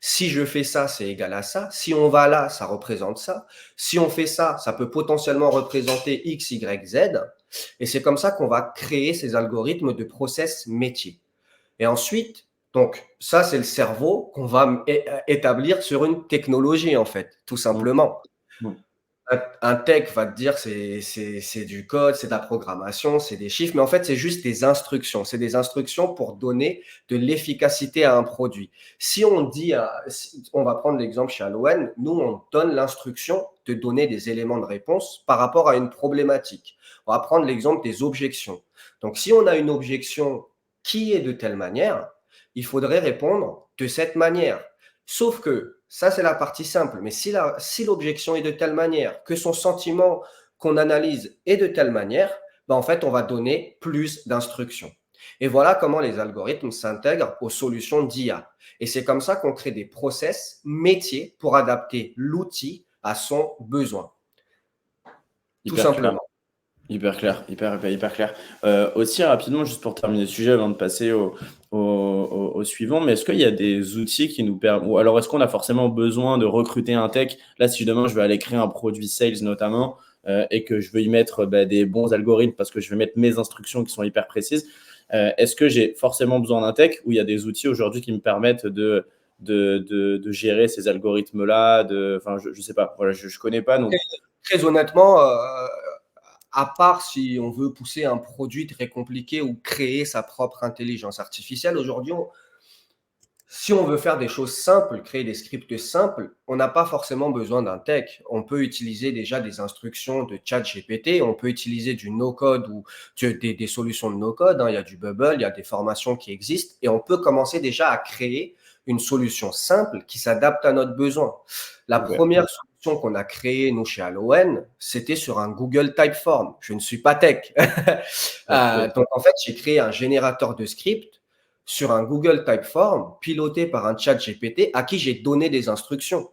Si je fais ça, c'est égal à ça. Si on va là, ça représente ça. Si on fait ça, ça peut potentiellement représenter X, Y, Z. Et c'est comme ça qu'on va créer ces algorithmes de process métier. Et ensuite, donc, ça, c'est le cerveau qu'on va établir sur une technologie, en fait, tout Mm. simplement. Mm. Un tech va te dire c'est du code, c'est de la programmation, c'est des chiffres, mais en fait, c'est juste des instructions. C'est des instructions pour donner de l'efficacité à un produit. Si on dit, on va prendre l'exemple chez Halowen, nous, on donne l'instruction de donner des éléments de réponse par rapport à une problématique. On va prendre l'exemple des objections. Donc, si on a une objection qui est de telle manière, il faudrait répondre de cette manière. Sauf que ça, c'est la partie simple. Mais si l'objection est de telle manière, que son sentiment qu'on analyse est de telle manière, ben en fait, on va donner plus d'instructions. Et voilà comment les algorithmes s'intègrent aux solutions d'IA. Et c'est comme ça qu'on crée des process métiers pour adapter l'outil à son besoin. Tout Hyper clair. simplement. Hyper clair, hyper clair. Aussi rapidement, juste pour terminer le sujet avant de passer au suivant, mais est-ce qu'il y a des outils qui nous permettent, ou alors est-ce qu'on a forcément besoin de recruter un tech? Là, si demain je veux aller créer un produit sales notamment et que je veux y mettre des bons algorithmes parce que je vais mettre mes instructions qui sont hyper précises, est-ce que j'ai forcément besoin d'un tech ou il y a des outils aujourd'hui qui me permettent de gérer ces algorithmes-là? Enfin, je sais pas, voilà, je connais pas, donc. Très honnêtement, à part si on veut pousser un produit très compliqué ou créer sa propre intelligence artificielle, aujourd'hui, si on veut faire des choses simples, créer des scripts simples, on n'a pas forcément besoin d'un tech. On peut utiliser déjà des instructions de ChatGPT, on peut utiliser du no-code ou des solutions de no-code. Hein. Il y a du Bubble, il y a des formations qui existent et on peut commencer déjà à créer une solution simple qui s'adapte à notre besoin. La Ok. première solution qu'on a créée, nous, chez Allowen, c'était sur un Google Typeform. Je ne suis pas tech. Ok. Donc, en fait, j'ai créé un générateur de scripts sur un Google Typeform piloté par un chat GPT à qui j'ai donné des instructions.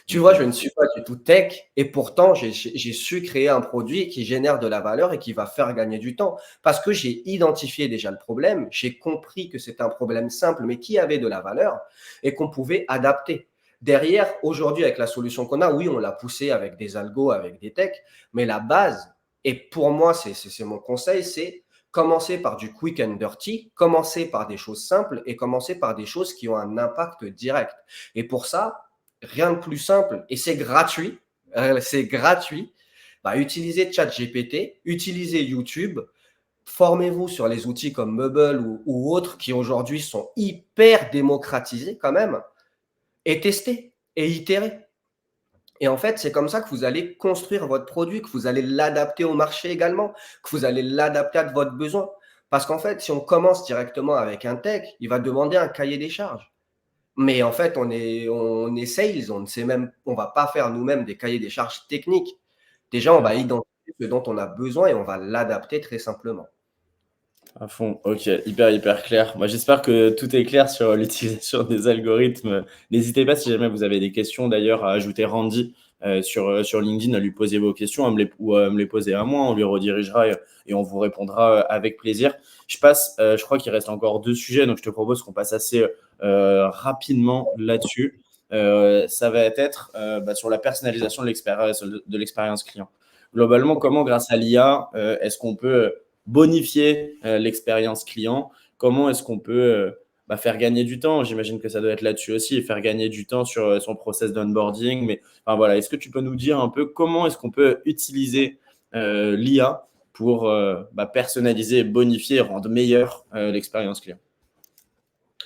Tu vois, je Ok. ne suis pas du tout tech et pourtant, j'ai su créer un produit qui génère de la valeur et qui va faire gagner du temps parce que j'ai identifié déjà le problème, j'ai compris que c'était un problème simple mais qui avait de la valeur et qu'on pouvait adapter. Derrière, aujourd'hui, avec la solution qu'on a, oui, on l'a poussé avec des algos, avec des techs, mais la base, et pour moi, c'est mon conseil, c'est commencer par du quick and dirty, commencer par des choses simples et commencer par des choses qui ont un impact direct. Et pour ça, rien de plus simple et c'est gratuit. C'est gratuit. Bah, utilisez ChatGPT, utilisez YouTube, formez-vous sur les outils comme Meuble ou autres qui aujourd'hui sont hyper démocratisés quand même et testez et itérez. Et en fait, c'est comme ça que vous allez construire votre produit, que vous allez l'adapter au marché également, que vous allez l'adapter à votre besoin. Parce qu'en fait, si on commence directement avec un tech, il va demander un cahier des charges. Mais en fait, on est sales, on ne sait même, on va pas faire nous-mêmes des cahiers des charges techniques. Déjà, on va Clairement. identifier ce dont on a besoin et on va l'adapter très simplement. À fond, ok, hyper hyper clair. Moi j'espère que tout est clair sur l'utilisation des algorithmes. N'hésitez pas si jamais vous avez des questions d'ailleurs à ajouter Randy sur LinkedIn, à lui poser vos questions, ou à me les poser à moi, on lui redirigera et on vous répondra avec plaisir. Je crois qu'il reste encore 2 sujets, donc je te propose qu'on passe assez rapidement là-dessus. Ça va être sur la personnalisation de l'expérience client. Globalement, comment grâce à l'IA, est-ce qu'on peut bonifier l'expérience client? Comment est-ce qu'on peut faire gagner du temps? J'imagine que ça doit être là-dessus aussi, et faire gagner du temps sur son process d'onboarding. Mais enfin, voilà, est-ce que tu peux nous dire un peu comment est-ce qu'on peut utiliser l'IA pour personnaliser, bonifier, rendre meilleure l'expérience client?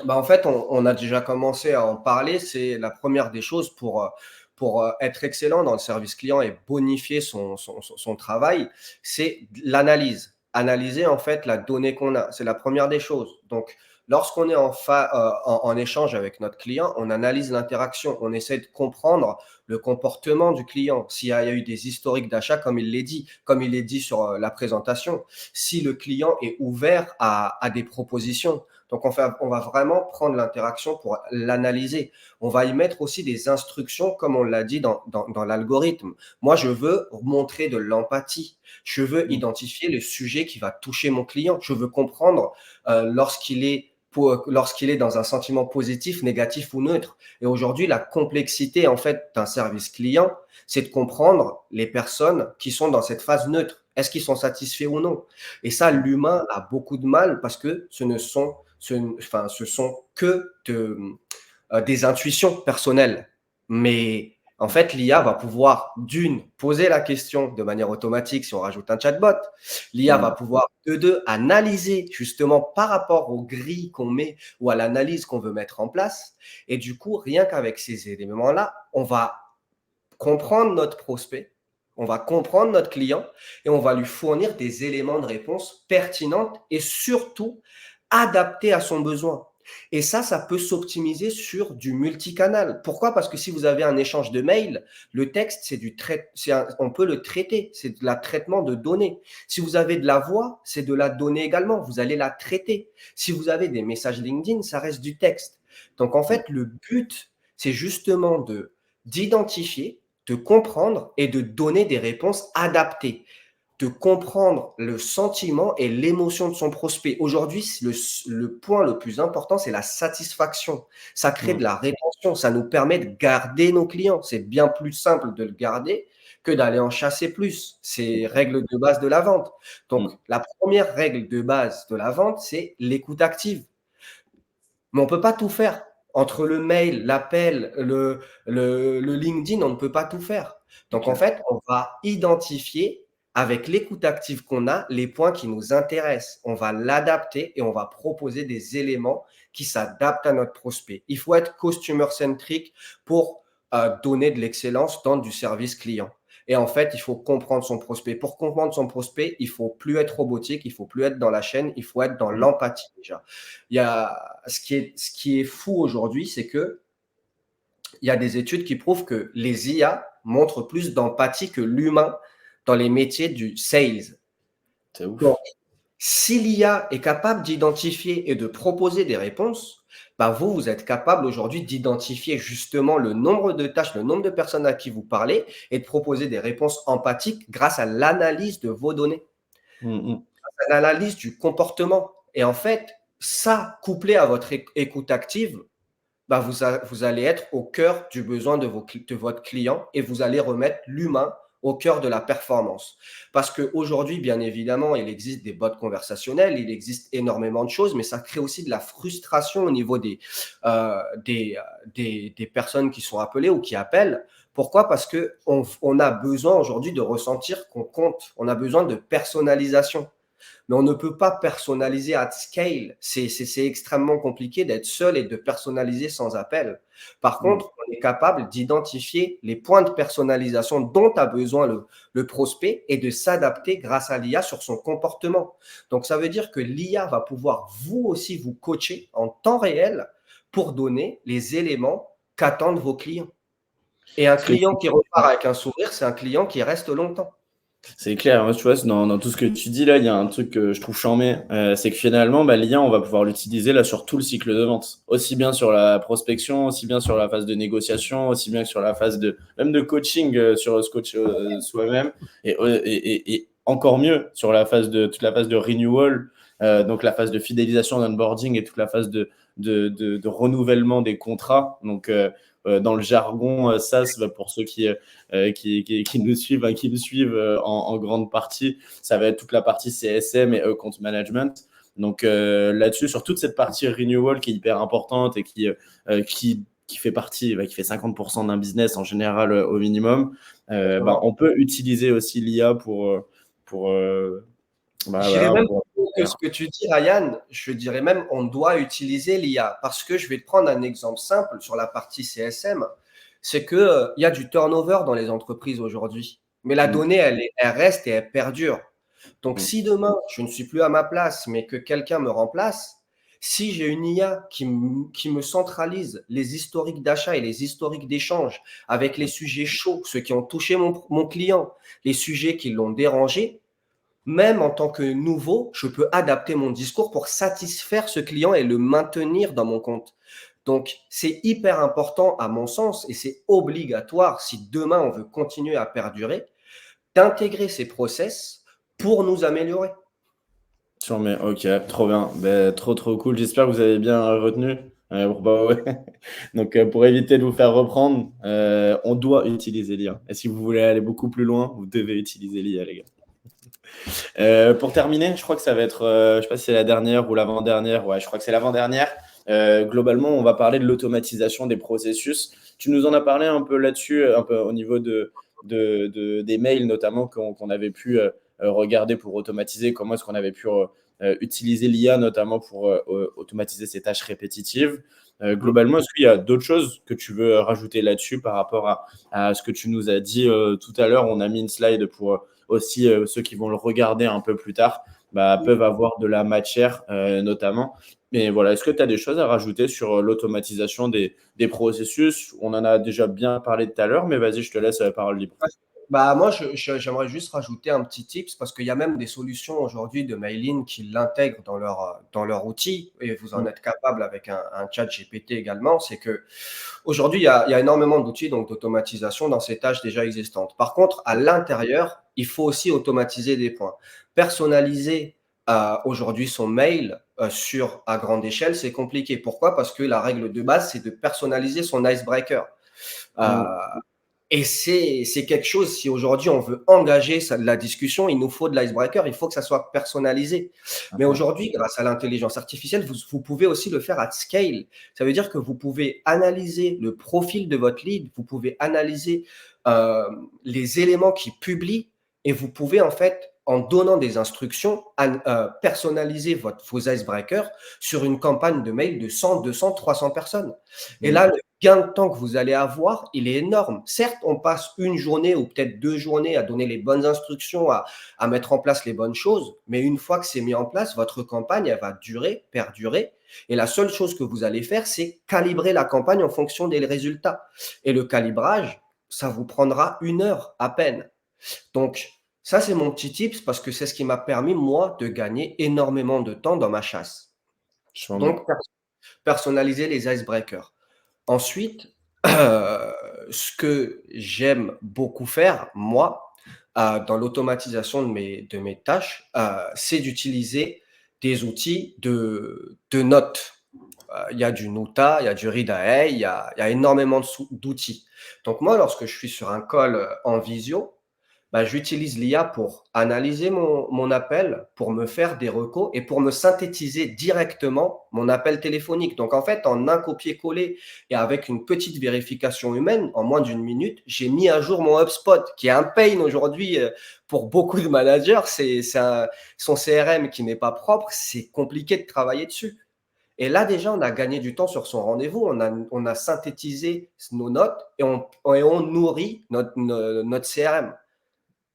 Bah, en fait, on a déjà commencé à en parler. C'est la première des choses pour être excellent dans le service client et bonifier son travail, c'est l'analyse. Analyser en fait la donnée qu'on a. C'est la première des choses. Donc, lorsqu'on est en échange avec notre client, on analyse l'interaction. On essaie de comprendre le comportement du client. S'il y a eu des historiques d'achat, comme il est dit sur la présentation, si le client est ouvert à des propositions. Donc, on va vraiment prendre l'interaction pour l'analyser. On va y mettre aussi des instructions, comme on l'a dit dans l'algorithme. Moi, je veux montrer de l'empathie. Je veux Mm. identifier le sujet qui va toucher mon client. Je veux comprendre lorsqu'il est dans un sentiment positif, négatif ou neutre. Et aujourd'hui, la complexité en fait d'un service client, c'est de comprendre les personnes qui sont dans cette phase neutre. Est-ce qu'ils sont satisfaits ou non? Et ça, l'humain a beaucoup de mal parce que ce sont que des intuitions personnelles. Mais en fait, l'IA va pouvoir, d'une, poser la question de manière automatique si on rajoute un chatbot. L'IA va Mm. pouvoir, de deux, analyser justement par rapport aux grilles qu'on met ou à l'analyse qu'on veut mettre en place. Et du coup, rien qu'avec ces éléments-là, on va comprendre notre prospect, on va comprendre notre client et on va lui fournir des éléments de réponse pertinentes et surtout adaptés à son besoin. Et ça peut s'optimiser sur du multicanal. Pourquoi? Parce que si vous avez un échange de mails, le texte, on peut le traiter, c'est de la traitement de données. Si vous avez de la voix, c'est de la donnée également, vous allez la traiter. Si vous avez des messages LinkedIn, ça reste du texte. Donc en fait, le but, c'est justement d'identifier, de comprendre et de donner des réponses adaptées, de comprendre le sentiment et l'émotion de son prospect. Aujourd'hui, le point le plus important, c'est la satisfaction. Ça crée de Mm. la rétention, ça nous permet de garder nos clients. C'est bien plus simple de le garder que d'aller en chasser plus. C'est règle de base de la vente. Donc, Mm. la première règle de base de la vente, c'est l'écoute active. Mais on ne peut pas tout faire. Entre le mail, l'appel, le LinkedIn, on ne peut pas tout faire. Donc, en Ok. fait, on va identifier avec l'écoute active qu'on a, les points qui nous intéressent. On va l'adapter et on va proposer des éléments qui s'adaptent à notre prospect. Il faut être customer-centric pour donner de l'excellence dans du service client. Et en fait, il faut comprendre son prospect. Pour comprendre son prospect, il faut plus être robotique, il faut plus être dans la chaîne, il faut être dans l'empathie déjà. Il y a ce qui est fou aujourd'hui, c'est que il y a des études qui prouvent que les IA montrent plus d'empathie que l'humain dans les métiers du sales. C'est ouf. Donc, si l'IA est capable d'identifier et de proposer des réponses, bah vous êtes capable aujourd'hui d'identifier justement le nombre de tâches, le nombre de personnes à qui vous parlez et de proposer des réponses empathiques grâce à l'analyse de vos données, Mm, à l'analyse du comportement. Et en fait, ça, couplé à votre écoute active, bah vous allez être au cœur du besoin de votre client et vous allez remettre l'humain au cœur de la performance. Parce qu'aujourd'hui, bien évidemment, il existe des bots conversationnels, il existe énormément de choses, mais ça crée aussi de la frustration au niveau des personnes qui sont appelées ou qui appellent. Pourquoi? Parce qu'on a besoin aujourd'hui de ressentir qu'on compte. On a besoin de personnalisation. Mais on ne peut pas personnaliser at scale. C'est extrêmement compliqué d'être seul et de personnaliser sans appel. Par mm. contre, on est capable d'identifier les points de personnalisation dont a besoin le prospect et de s'adapter grâce à l'IA sur son comportement. Donc, ça veut dire que l'IA va pouvoir vous aussi vous coacher en temps réel pour donner les éléments qu'attendent vos clients. Et un Ce que client qui repart avec un sourire, c'est un client qui reste longtemps. C'est clair, moi, tu vois, dans tout ce que tu dis là, il y a un truc que je trouve charmé, c'est que finalement, bah, l'IA, on va pouvoir l'utiliser là sur tout le cycle de vente, aussi bien sur la prospection, aussi bien sur la phase de négociation, aussi bien que sur la phase de même de coaching sur se coach soi-même, et encore mieux sur la phase de toute la phase de renewal, donc la phase de fidélisation, d'onboarding et toute la phase de renouvellement des contrats. Donc dans le jargon SaaS, bah, pour ceux qui nous suivent, hein, qui me suivent en grande partie, ça va être toute la partie CSM et account management. Donc là-dessus, sur toute cette partie renewal qui est hyper importante et qui fait partie, qui fait 50% d'un business en général au minimum, on peut utiliser aussi l'IA pour, Je dirais même pour que ce que tu dis, Ryan, je dirais même on doit utiliser l'IA parce que je vais te prendre un exemple simple sur la partie CSM. C'est que il y a du turnover dans les entreprises aujourd'hui, mais la Mm, donnée, elle reste et elle perdure. Donc, mm, si demain, je ne suis plus à ma place, mais que quelqu'un me remplace, si j'ai une IA qui me centralise les historiques d'achat et les historiques d'échange avec les sujets chauds, ceux qui ont touché mon client, les sujets qui l'ont dérangé, même en tant que nouveau, je peux adapter mon discours pour satisfaire ce client et le maintenir dans mon compte. Donc, c'est hyper important à mon sens et c'est obligatoire si demain on veut continuer à perdurer, d'intégrer ces process pour nous améliorer. mais ok, trop bien. Ben, trop cool. J'espère que vous avez bien retenu. Ouais. Donc, pour éviter de vous faire reprendre, on doit utiliser l'IA. Et si vous voulez aller beaucoup plus loin, vous devez utiliser l'IA, les gars. Pour terminer, je crois que ça va être, je sais pas si c'est la dernière ou l'avant-dernière. Ouais, je crois que c'est l'avant-dernière. Globalement, on va parler de l'automatisation des processus. Tu nous en as parlé un peu là-dessus, un peu au niveau des mails notamment qu'on avait pu regarder pour automatiser. Comment est-ce qu'on avait pu utiliser l'IA notamment pour automatiser ces tâches répétitives. Globalement, est-ce qu'il y a d'autres choses que tu veux rajouter là-dessus par rapport à ce que tu nous as dit tout à l'heure? On a mis une slide pour aussi ceux qui vont le regarder un peu plus tard peuvent avoir de la matière notamment. Mais voilà, est-ce que tu as des choses à rajouter sur l'automatisation des processus? On en a déjà bien parlé tout à l'heure, mais vas-y, je te laisse la parole libre. Bah, moi, j'aimerais juste rajouter un petit tips parce qu'il y a même des solutions aujourd'hui de mailing qui l'intègrent dans leur outil et vous en êtes capable avec un chat GPT également. C'est que aujourd'hui, il y a énormément d'outils donc d'automatisation dans ces tâches déjà existantes. Par contre, à l'intérieur, il faut aussi automatiser des points. Personnaliser aujourd'hui son mail à grande échelle, c'est compliqué. Pourquoi? Parce que la règle de base, c'est de personnaliser son icebreaker. Euh, Mm. et c'est quelque chose, si aujourd'hui on veut engager la discussion, il nous faut de l'icebreaker, il faut que ça soit personnalisé. Mais Okay. aujourd'hui, grâce à l'intelligence artificielle, vous pouvez aussi le faire at scale. Ça veut dire que vous pouvez analyser le profil de votre lead, vous pouvez analyser les éléments qu'il publie et vous pouvez en fait, en donnant des instructions, personnaliser vos icebreakers sur une campagne de mail de 100, 200, 300 personnes. Et Mmh. là, le gain de temps que vous allez avoir, il est énorme. Certes, on passe une journée ou peut-être 2 journées à donner les bonnes instructions, à mettre en place les bonnes choses, mais une fois que c'est mis en place, votre campagne, elle va durer, perdurer. Et la seule chose que vous allez faire, c'est calibrer la campagne en fonction des résultats. Et le calibrage, ça vous prendra 1 heure à peine. Donc, ça, c'est mon petit tips parce que c'est ce qui m'a permis, moi, de gagner énormément de temps dans ma chasse. Sûrement. Donc, personnaliser les icebreakers. Ensuite, ce que j'aime beaucoup faire, moi, dans l'automatisation de mes tâches, c'est d'utiliser des outils de notes. Il y a du Nuta, il y a du Reader, il y a énormément d'outils. Donc moi, lorsque je suis sur un call en visio, bah, j'utilise l'IA pour analyser mon appel, pour me faire des recos et pour me synthétiser directement mon appel téléphonique. Donc, en fait, en un copier-coller et avec une petite vérification humaine, en moins d'une minute, j'ai mis à jour mon HubSpot, qui est un pain aujourd'hui pour beaucoup de managers. Son CRM qui n'est pas propre, c'est compliqué de travailler dessus. Et là, déjà, on a gagné du temps sur son rendez-vous. On a synthétisé nos notes et on nourrit notre CRM.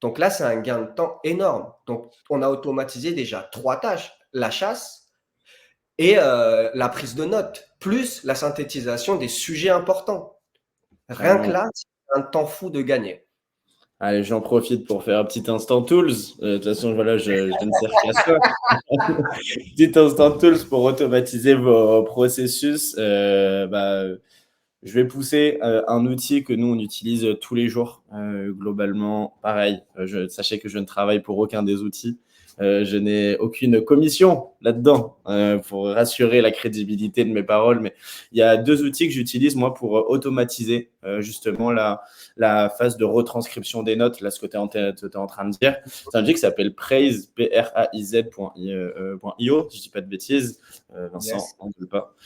Donc là, c'est un gain de temps énorme. Donc, on a automatisé déjà 3 tâches, la chasse et la prise de notes, plus la synthétisation des sujets importants. Rien que Carrément. là, c'est un temps fou de gagner. Allez, j'en profite pour faire un petit instant tools. De toute façon, voilà, je ne sers qu'à ça. Petit instant tools pour automatiser vos processus. Je vais pousser un outil que nous, on utilise tous les jours. Globalement, pareil, sachez que je ne travaille pour aucun des outils. Je n'ai aucune commission là-dedans pour rassurer la crédibilité de mes paroles, mais il y a 2 outils que j'utilise moi pour automatiser justement la phase de retranscription des notes, là ce que tu es en train de dire. C'est un outil qui s'appelle Praise, Praiz.io, si je dis pas de bêtises. Vincent, Yes. on ne veut pas,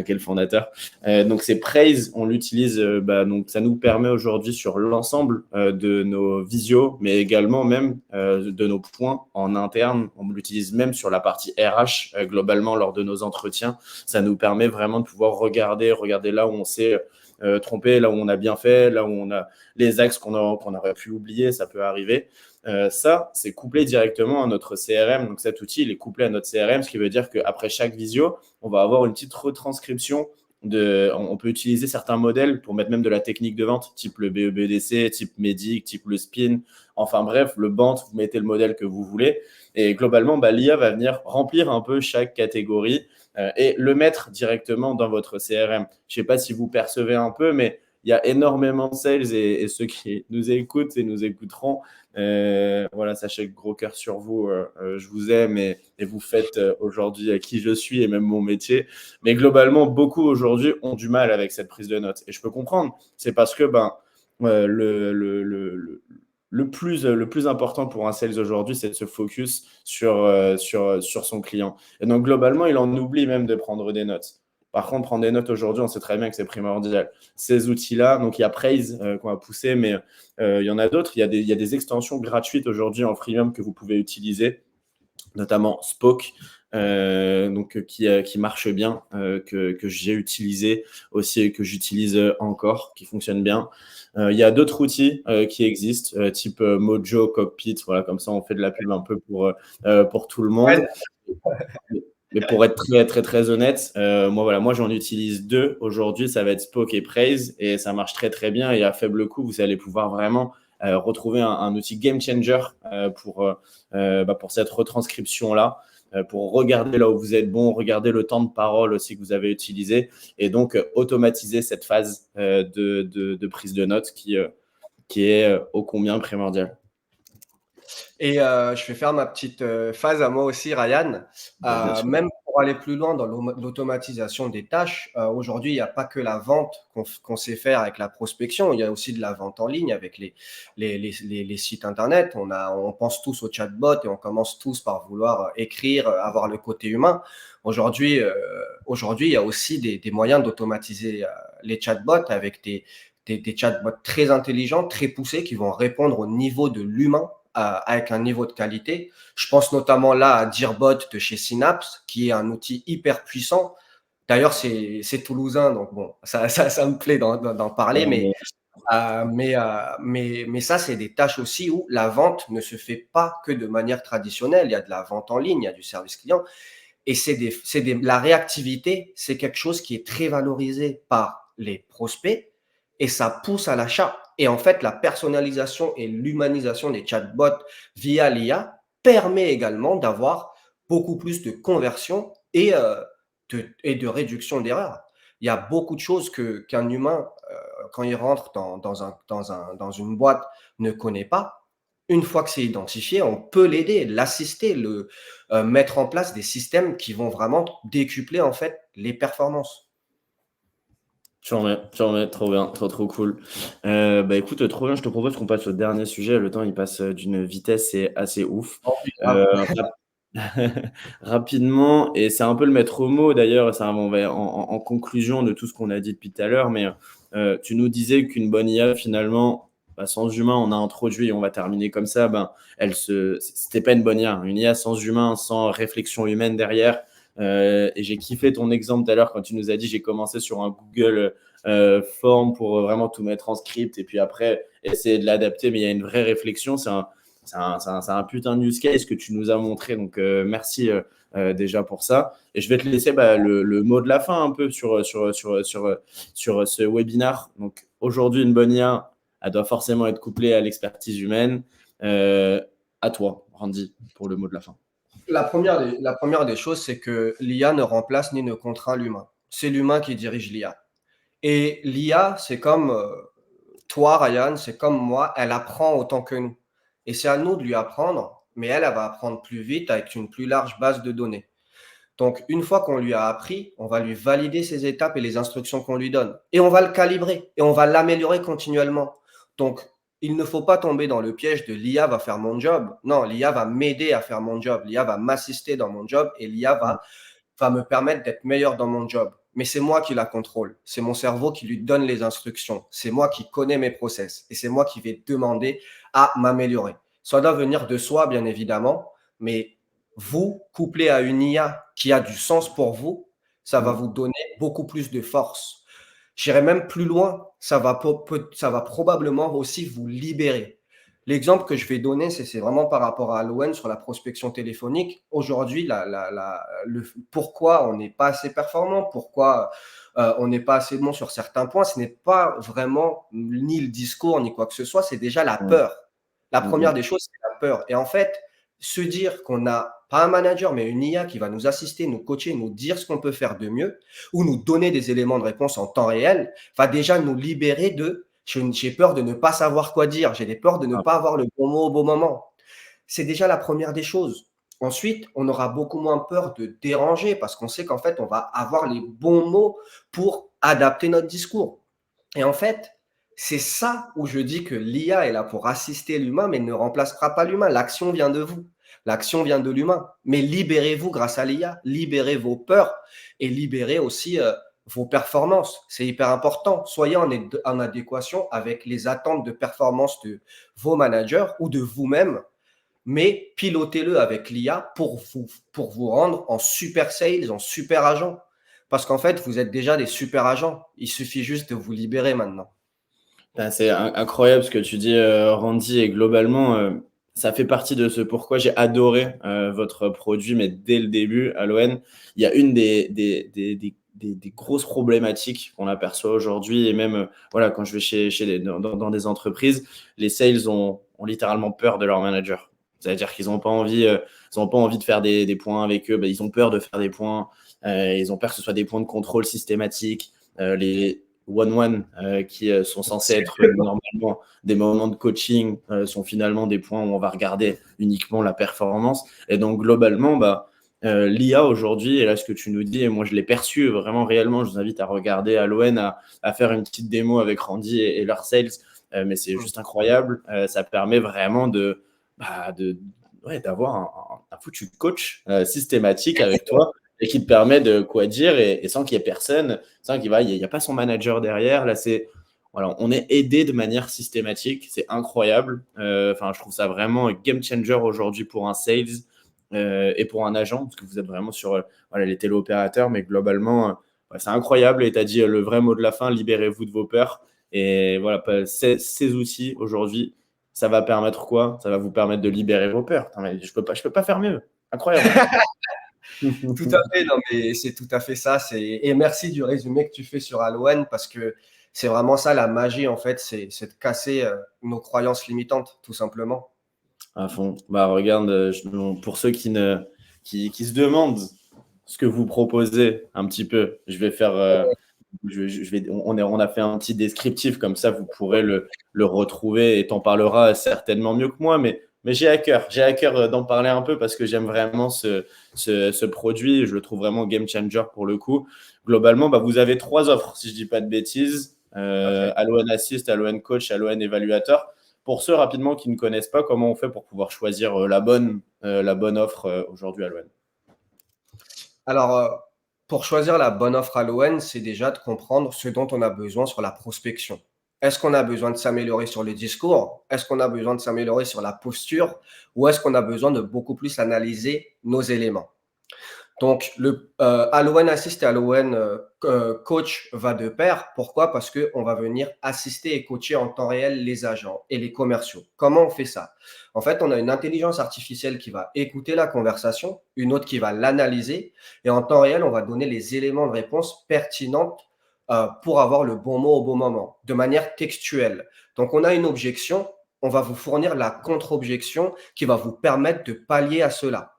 quel fondateur. Donc c'est Praise, on l'utilise, donc ça nous permet aujourd'hui sur l'ensemble de nos visios, mais également même de nos points en interne. On l'utilise même sur la partie RH globalement lors de nos entretiens. Ça nous permet vraiment de pouvoir regarder là où on s'est trompé, là où on a bien fait, là où on a les axes qu'on aurait pu oublier, ça peut arriver. Ça, c'est couplé directement à notre CRM. Donc cet outil, il est couplé à notre CRM, ce qui veut dire qu'après chaque visio, on va avoir une petite retranscription on peut utiliser certains modèles pour mettre même de la technique de vente, type le BEBDC, type Medic, type le Spin. Enfin bref, le BANT, vous mettez le modèle que vous voulez. Et globalement, l'IA va venir remplir un peu chaque catégorie et le mettre directement dans votre CRM. Je ne sais pas si vous percevez un peu, mais il y a énormément de sales et ceux qui nous écoutent et nous écouteront. Voilà, sachez que gros cœur sur vous, je vous aime et vous faites aujourd'hui qui je suis et même mon métier. Mais globalement, beaucoup aujourd'hui ont du mal avec cette prise de notes. Et je peux comprendre. C'est parce que le plus important pour un sales aujourd'hui, c'est de se focus sur son client. Et donc, globalement, il en oublie même de prendre des notes. Par contre, prendre des notes aujourd'hui, on sait très bien que c'est primordial. Ces outils-là, donc il y a Praise qu'on va pousser, mais il y en a d'autres. Il y a des extensions gratuites aujourd'hui en freemium que vous pouvez utiliser, notamment Spoke, qui marche bien, que j'ai utilisé aussi et que j'utilise encore, qui fonctionne bien. Il y a d'autres outils qui existent, type Mojo, Cockpit, voilà, comme ça on fait de la pub un peu pour tout le monde. Mais pour être très, très, très honnête, moi j'en utilise 2 aujourd'hui. Ça va être Spoke et Praise et ça marche très, très bien. Et à faible coût, vous allez pouvoir vraiment retrouver un outil game changer pour cette retranscription-là, pour regarder là où vous êtes bon, regarder le temps de parole aussi que vous avez utilisé et donc automatiser cette phase de prise de notes qui est ô combien primordiale. Et je vais faire ma petite phase à moi aussi, Ryan. Bien sûr. Même pour aller plus loin dans l'automatisation des tâches, aujourd'hui, il n'y a pas que la vente qu'on sait faire avec la prospection, il y a aussi de la vente en ligne avec les sites Internet. On pense tous au chatbot et on commence tous par vouloir écrire, avoir le côté humain. Aujourd'hui, il y a aussi des moyens d'automatiser les chatbots avec des chatbots très intelligents, très poussés, qui vont répondre au niveau de l'humain avec un niveau de qualité. Je pense notamment là à Dearbot de chez Synapse, qui est un outil hyper puissant. D'ailleurs, c'est toulousain, donc bon, ça me plaît d'en parler, mais ça, c'est des tâches aussi où la vente ne se fait pas que de manière traditionnelle. Il y a de la vente en ligne, il y a du service client. Et la réactivité, c'est quelque chose qui est très valorisé par les prospects et ça pousse à l'achat. Et en fait, la personnalisation et l'humanisation des chatbots via l'IA permet également d'avoir beaucoup plus de conversion et de réduction d'erreurs. Il y a beaucoup de choses qu'un humain, quand il rentre dans une boîte, ne connaît pas. Une fois que c'est identifié, on peut l'aider, l'assister, mettre en place des systèmes qui vont vraiment décupler en fait les performances. Tu remets, trop bien, trop cool. Bah écoute, trop bien, je te propose qu'on passe au dernier sujet. Le temps, il passe d'une vitesse, c'est assez ouf. Oh oui, Euh, grave. rap- Rapidement, et c'est un peu le maître mot d'ailleurs, ça, on va en conclusion de tout ce qu'on a dit depuis tout à l'heure, mais tu nous disais qu'une bonne IA, finalement, bah, sans humain, on a introduit, et on va terminer comme ça, ben, c'était pas une bonne IA. Une IA sans humain, sans réflexion humaine derrière. Et j'ai kiffé ton exemple tout à l'heure quand tu nous as dit j'ai commencé sur un Google Form pour vraiment tout mettre en script et puis après essayer de l'adapter, mais il y a une vraie réflexion. C'est un putain de use case que tu nous as montré. Donc, merci déjà pour ça. Et je vais te laisser le mot de la fin un peu sur ce webinar. Donc, aujourd'hui, une bonne IA, elle doit forcément être couplée à l'expertise humaine. À toi, Randy, pour le mot de la fin. La première des choses, c'est que l'IA ne remplace ni ne contraint l'humain. C'est l'humain qui dirige l'IA. Et l'IA, c'est comme toi, Ryan, c'est comme moi, elle apprend autant que nous. Et c'est à nous de lui apprendre, mais elle va apprendre plus vite avec une plus large base de données. Donc, une fois qu'on lui a appris, on va lui valider ses étapes et les instructions qu'on lui donne. Et on va le calibrer et on va l'améliorer continuellement. Donc, il ne faut pas tomber dans le piège de l'IA va faire mon job. Non, l'IA va m'aider à faire mon job. L'IA va m'assister dans mon job et l'IA va me permettre d'être meilleur dans mon job. Mais c'est moi qui la contrôle. C'est mon cerveau qui lui donne les instructions. C'est moi qui connais mes process. Et c'est moi qui vais demander à m'améliorer. Ça doit venir de soi, bien évidemment, mais vous, couplé à une IA qui a du sens pour vous, ça va vous donner beaucoup plus de force. J'irai même plus loin, ça va probablement aussi vous libérer. L'exemple que je vais donner, c'est vraiment par rapport à Alouen sur la prospection téléphonique. Aujourd'hui, pourquoi on n'est pas assez performant, pourquoi on n'est pas assez bon sur certains points, ce n'est pas vraiment ni le discours, ni quoi que ce soit, c'est déjà la peur. La première des choses, c'est la peur. Et en fait, se dire qu'on n'a pas un manager, mais une IA qui va nous assister, nous coacher, nous dire ce qu'on peut faire de mieux, ou nous donner des éléments de réponse en temps réel, va déjà nous libérer de j'ai peur de ne pas savoir quoi dire, j'ai des peurs de ne pas avoir le bon mot au bon moment. C'est déjà la première des choses. Ensuite, on aura beaucoup moins peur de déranger parce qu'on sait qu'en fait, on va avoir les bons mots pour adapter notre discours. Et en fait, c'est ça où je dis que l'IA est là pour assister l'humain, mais ne remplacera pas l'humain. L'action vient de vous. L'action vient de l'humain. Mais libérez-vous grâce à l'IA. Libérez vos peurs et libérez aussi vos performances. C'est hyper important. Soyez en adéquation avec les attentes de performance de vos managers ou de vous-même, mais pilotez-le avec l'IA pour vous rendre en super sales, en super agent. Parce qu'en fait, vous êtes déjà des super agents. Il suffit juste de vous libérer maintenant. C'est incroyable ce que tu dis, Randy, et globalement, ça fait partie de ce pourquoi j'ai adoré votre produit, mais dès le début, à l'ON, il y a une des grosses problématiques qu'on aperçoit aujourd'hui, et même voilà, quand je vais dans des entreprises, les sales ont littéralement peur de leur manager. C'est-à-dire qu'ils n'ont pas envie, de faire des points avec eux, bah, ils ont peur de faire des points, ils ont peur que ce soit des points de contrôle systématiques, les one-one qui sont censés être normalement des moments de coaching sont finalement des points où on va regarder uniquement la performance. Et donc, globalement, l'IA aujourd'hui, et là, ce que tu nous dis, et moi, je l'ai perçu vraiment réellement, je vous invite à regarder à l'ON, à faire une petite démo avec Randy et leurs sales, mais c'est juste incroyable. Ça permet vraiment d'avoir un foutu coach systématique avec toi et qui te permet de quoi dire et sans qu'il y ait personne, sans qu'il n'y a pas son manager derrière. Là, voilà, on est aidé de manière systématique. C'est incroyable. Enfin, je trouve ça vraiment game changer aujourd'hui pour un sales et pour un agent, parce que vous êtes vraiment sur voilà, les téléopérateurs, mais globalement, ouais, c'est incroyable. Et tu as dit le vrai mot de la fin, libérez-vous de vos peurs. Et voilà, ces outils aujourd'hui, ça va permettre quoi? Ça va vous permettre de libérer vos peurs. Putain, mais je peux pas faire mieux. Incroyable. Tout à fait, non, mais c'est tout à fait ça. Et merci du résumé que tu fais sur Halloween parce que c'est vraiment ça la magie en fait, c'est de casser nos croyances limitantes, tout simplement. À fond. Bah, regarde, pour ceux qui se demandent ce que vous proposez un petit peu, je vais faire. On a fait un petit descriptif, comme ça vous pourrez le retrouver et t'en parlera certainement mieux que moi. Mais j'ai à cœur d'en parler un peu parce que j'aime vraiment ce produit. Je le trouve vraiment game changer pour le coup. Globalement, bah, vous avez 3 offres, si je ne dis pas de bêtises. Tout à fait. Alloan Assist, Alloan Coach, Alloan Évaluateur. Pour ceux rapidement qui ne connaissent pas, comment on fait pour pouvoir choisir la bonne offre aujourd'hui à l'ON? Alors, pour choisir la bonne offre à l'ON, c'est déjà de comprendre ce dont on a besoin sur la prospection. Est-ce qu'on a besoin de s'améliorer sur le discours? Est-ce qu'on a besoin de s'améliorer sur la posture? Ou est-ce qu'on a besoin de beaucoup plus analyser nos éléments? Donc, Halloween Assist et Halloween Coach va de pair. Pourquoi? Parce qu'on va venir assister et coacher en temps réel les agents et les commerciaux. Comment on fait ça? En fait, on a une intelligence artificielle qui va écouter la conversation, une autre qui va l'analyser, et en temps réel, on va donner les éléments de réponse pertinentes pour avoir le bon mot au bon moment, de manière textuelle. Donc, on a une objection, on va vous fournir la contre-objection qui va vous permettre de pallier à cela.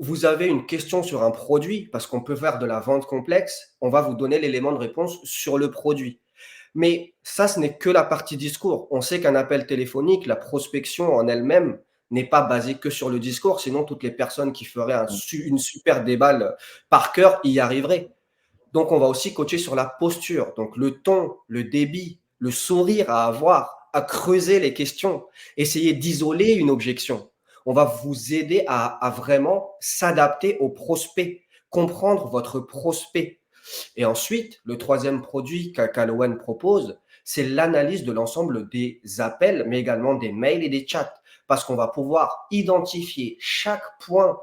Vous avez une question sur un produit, parce qu'on peut faire de la vente complexe, on va vous donner l'élément de réponse sur le produit. Mais ça, ce n'est que la partie discours. On sait qu'un appel téléphonique, la prospection en elle-même, n'est pas basée que sur le discours, sinon toutes les personnes qui feraient une super déballe par cœur y arriveraient. Donc, on va aussi coacher sur la posture, donc le ton, le débit, le sourire à avoir, à creuser les questions, essayer d'isoler une objection. On va vous aider à vraiment s'adapter au prospect, comprendre votre prospect. Et ensuite, le troisième produit qu'Alowen propose, c'est l'analyse de l'ensemble des appels, mais également des mails et des chats, parce qu'on va pouvoir identifier chaque point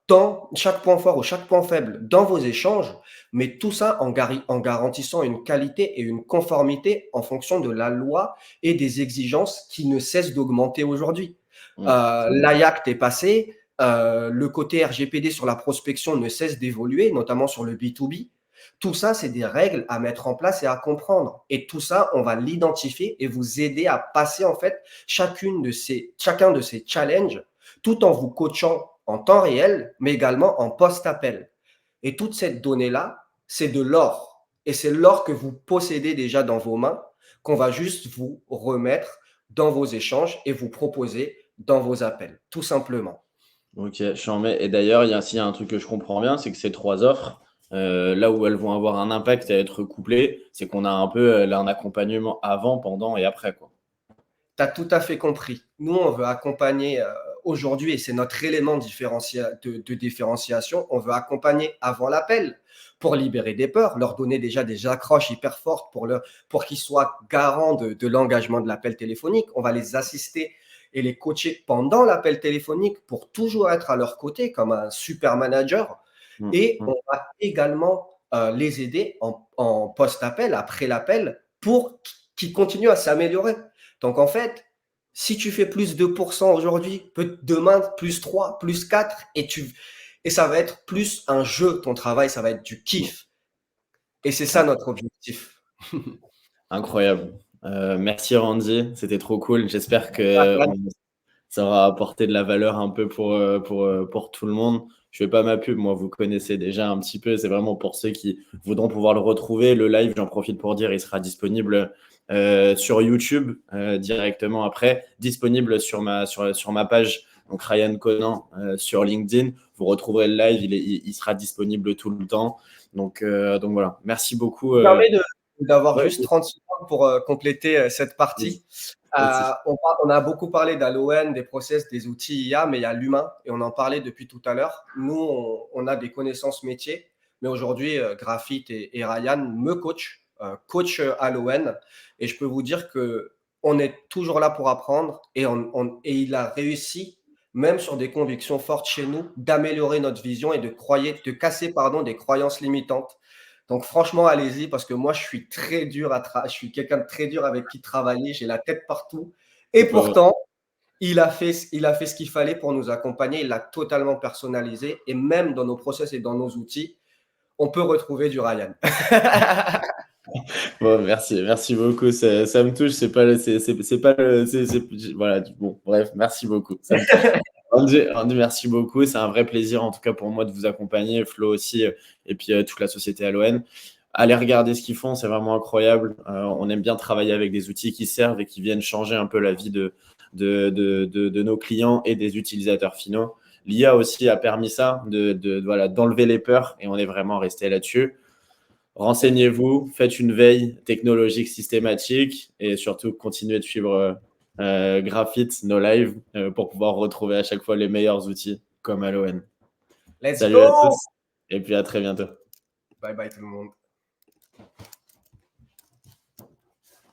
dans chaque point fort ou chaque point faible dans vos échanges, mais tout ça en garantissant une qualité et une conformité en fonction de la loi et des exigences qui ne cessent d'augmenter aujourd'hui. L'AIACT est passé, le côté RGPD sur la prospection ne cesse d'évoluer, notamment sur le B2B. Tout ça, c'est des règles à mettre en place et à comprendre. Et tout ça, on va l'identifier et vous aider à passer en fait chacun de ces challenges tout en vous coachant en temps réel, mais également en post-appel. Et toute cette donnée-là, c'est de l'or. Et c'est l'or que vous possédez déjà dans vos mains, qu'on va juste vous remettre dans vos échanges et vous proposer dans vos appels, tout simplement. Ok, j'en mets. Et d'ailleurs, s'il y a un truc que je comprends bien, c'est que ces 3 offres, là où elles vont avoir un impact à être couplées, c'est qu'on a un peu là, un accompagnement avant, pendant et après, quoi. Tu as tout à fait compris. Nous, on veut accompagner aujourd'hui, et c'est notre élément de différenciation, on veut accompagner avant l'appel pour libérer des peurs, leur donner déjà des accroches hyper fortes pour qu'ils soient garants de l'engagement de l'appel téléphonique. On va les assister et les coacher pendant l'appel téléphonique pour toujours être à leur côté comme un super manager. Et on va également les aider en post-appel, après l'appel, pour qu'ils continuent à s'améliorer. Donc, en fait, si tu fais plus 2% aujourd'hui, demain, plus 3, plus 4, et ça va être plus un jeu, ton travail, ça va être du kiff. Et c'est ça notre objectif. Incroyable. Merci Randy, c'était trop cool. J'espère que ça aura apporté de la valeur un peu pour tout le monde. Je fais pas ma pub, moi vous connaissez déjà un petit peu. C'est vraiment pour ceux qui voudront pouvoir le retrouver. Le live, j'en profite pour dire, il sera disponible sur YouTube directement après, disponible sur ma page, donc Ryan Conan sur LinkedIn. Vous retrouverez le live, il sera disponible tout le temps. Donc voilà, merci beaucoup. D'avoir Ouais, juste 30 secondes pour compléter cette partie. On a beaucoup parlé d'Halloween, des process, des outils IA, mais il y a l'humain et on en parlait depuis tout à l'heure. Nous, on a des connaissances métiers, mais aujourd'hui, Graphite et Ryan me coachent coach à l'ON. Et je peux vous dire que on est toujours là pour apprendre et il a réussi, même sur des convictions fortes chez nous, d'améliorer notre vision et de casser des croyances limitantes. Donc franchement, allez-y parce que moi, je suis quelqu'un de très dur avec qui travailler, j'ai la tête partout. Et C'est pas vrai. pourtant, il a fait ce qu'il fallait pour nous accompagner, il l'a totalement personnalisé et même dans nos process et dans nos outils, on peut retrouver du Ryan. Bon, merci beaucoup. Ça me touche. C'est pas, c'est pas voilà. Bon, bref, merci beaucoup. Ça me touche. Rendu, merci beaucoup. C'est un vrai plaisir, en tout cas pour moi, de vous accompagner, Flo aussi, et puis toute la société Aloen. Allez regarder ce qu'ils font, c'est vraiment incroyable. On aime bien travailler avec des outils qui servent et qui viennent changer un peu la vie de nos clients et des utilisateurs finaux. L'IA aussi a permis ça, voilà, d'enlever les peurs, et on est vraiment resté là-dessus. Renseignez-vous, faites une veille technologique systématique et surtout continuez de suivre Graphite, nos lives, pour pouvoir retrouver à chaque fois les meilleurs outils comme Aloen. Let's Salut à go! tous et puis à très bientôt. Bye bye tout le monde.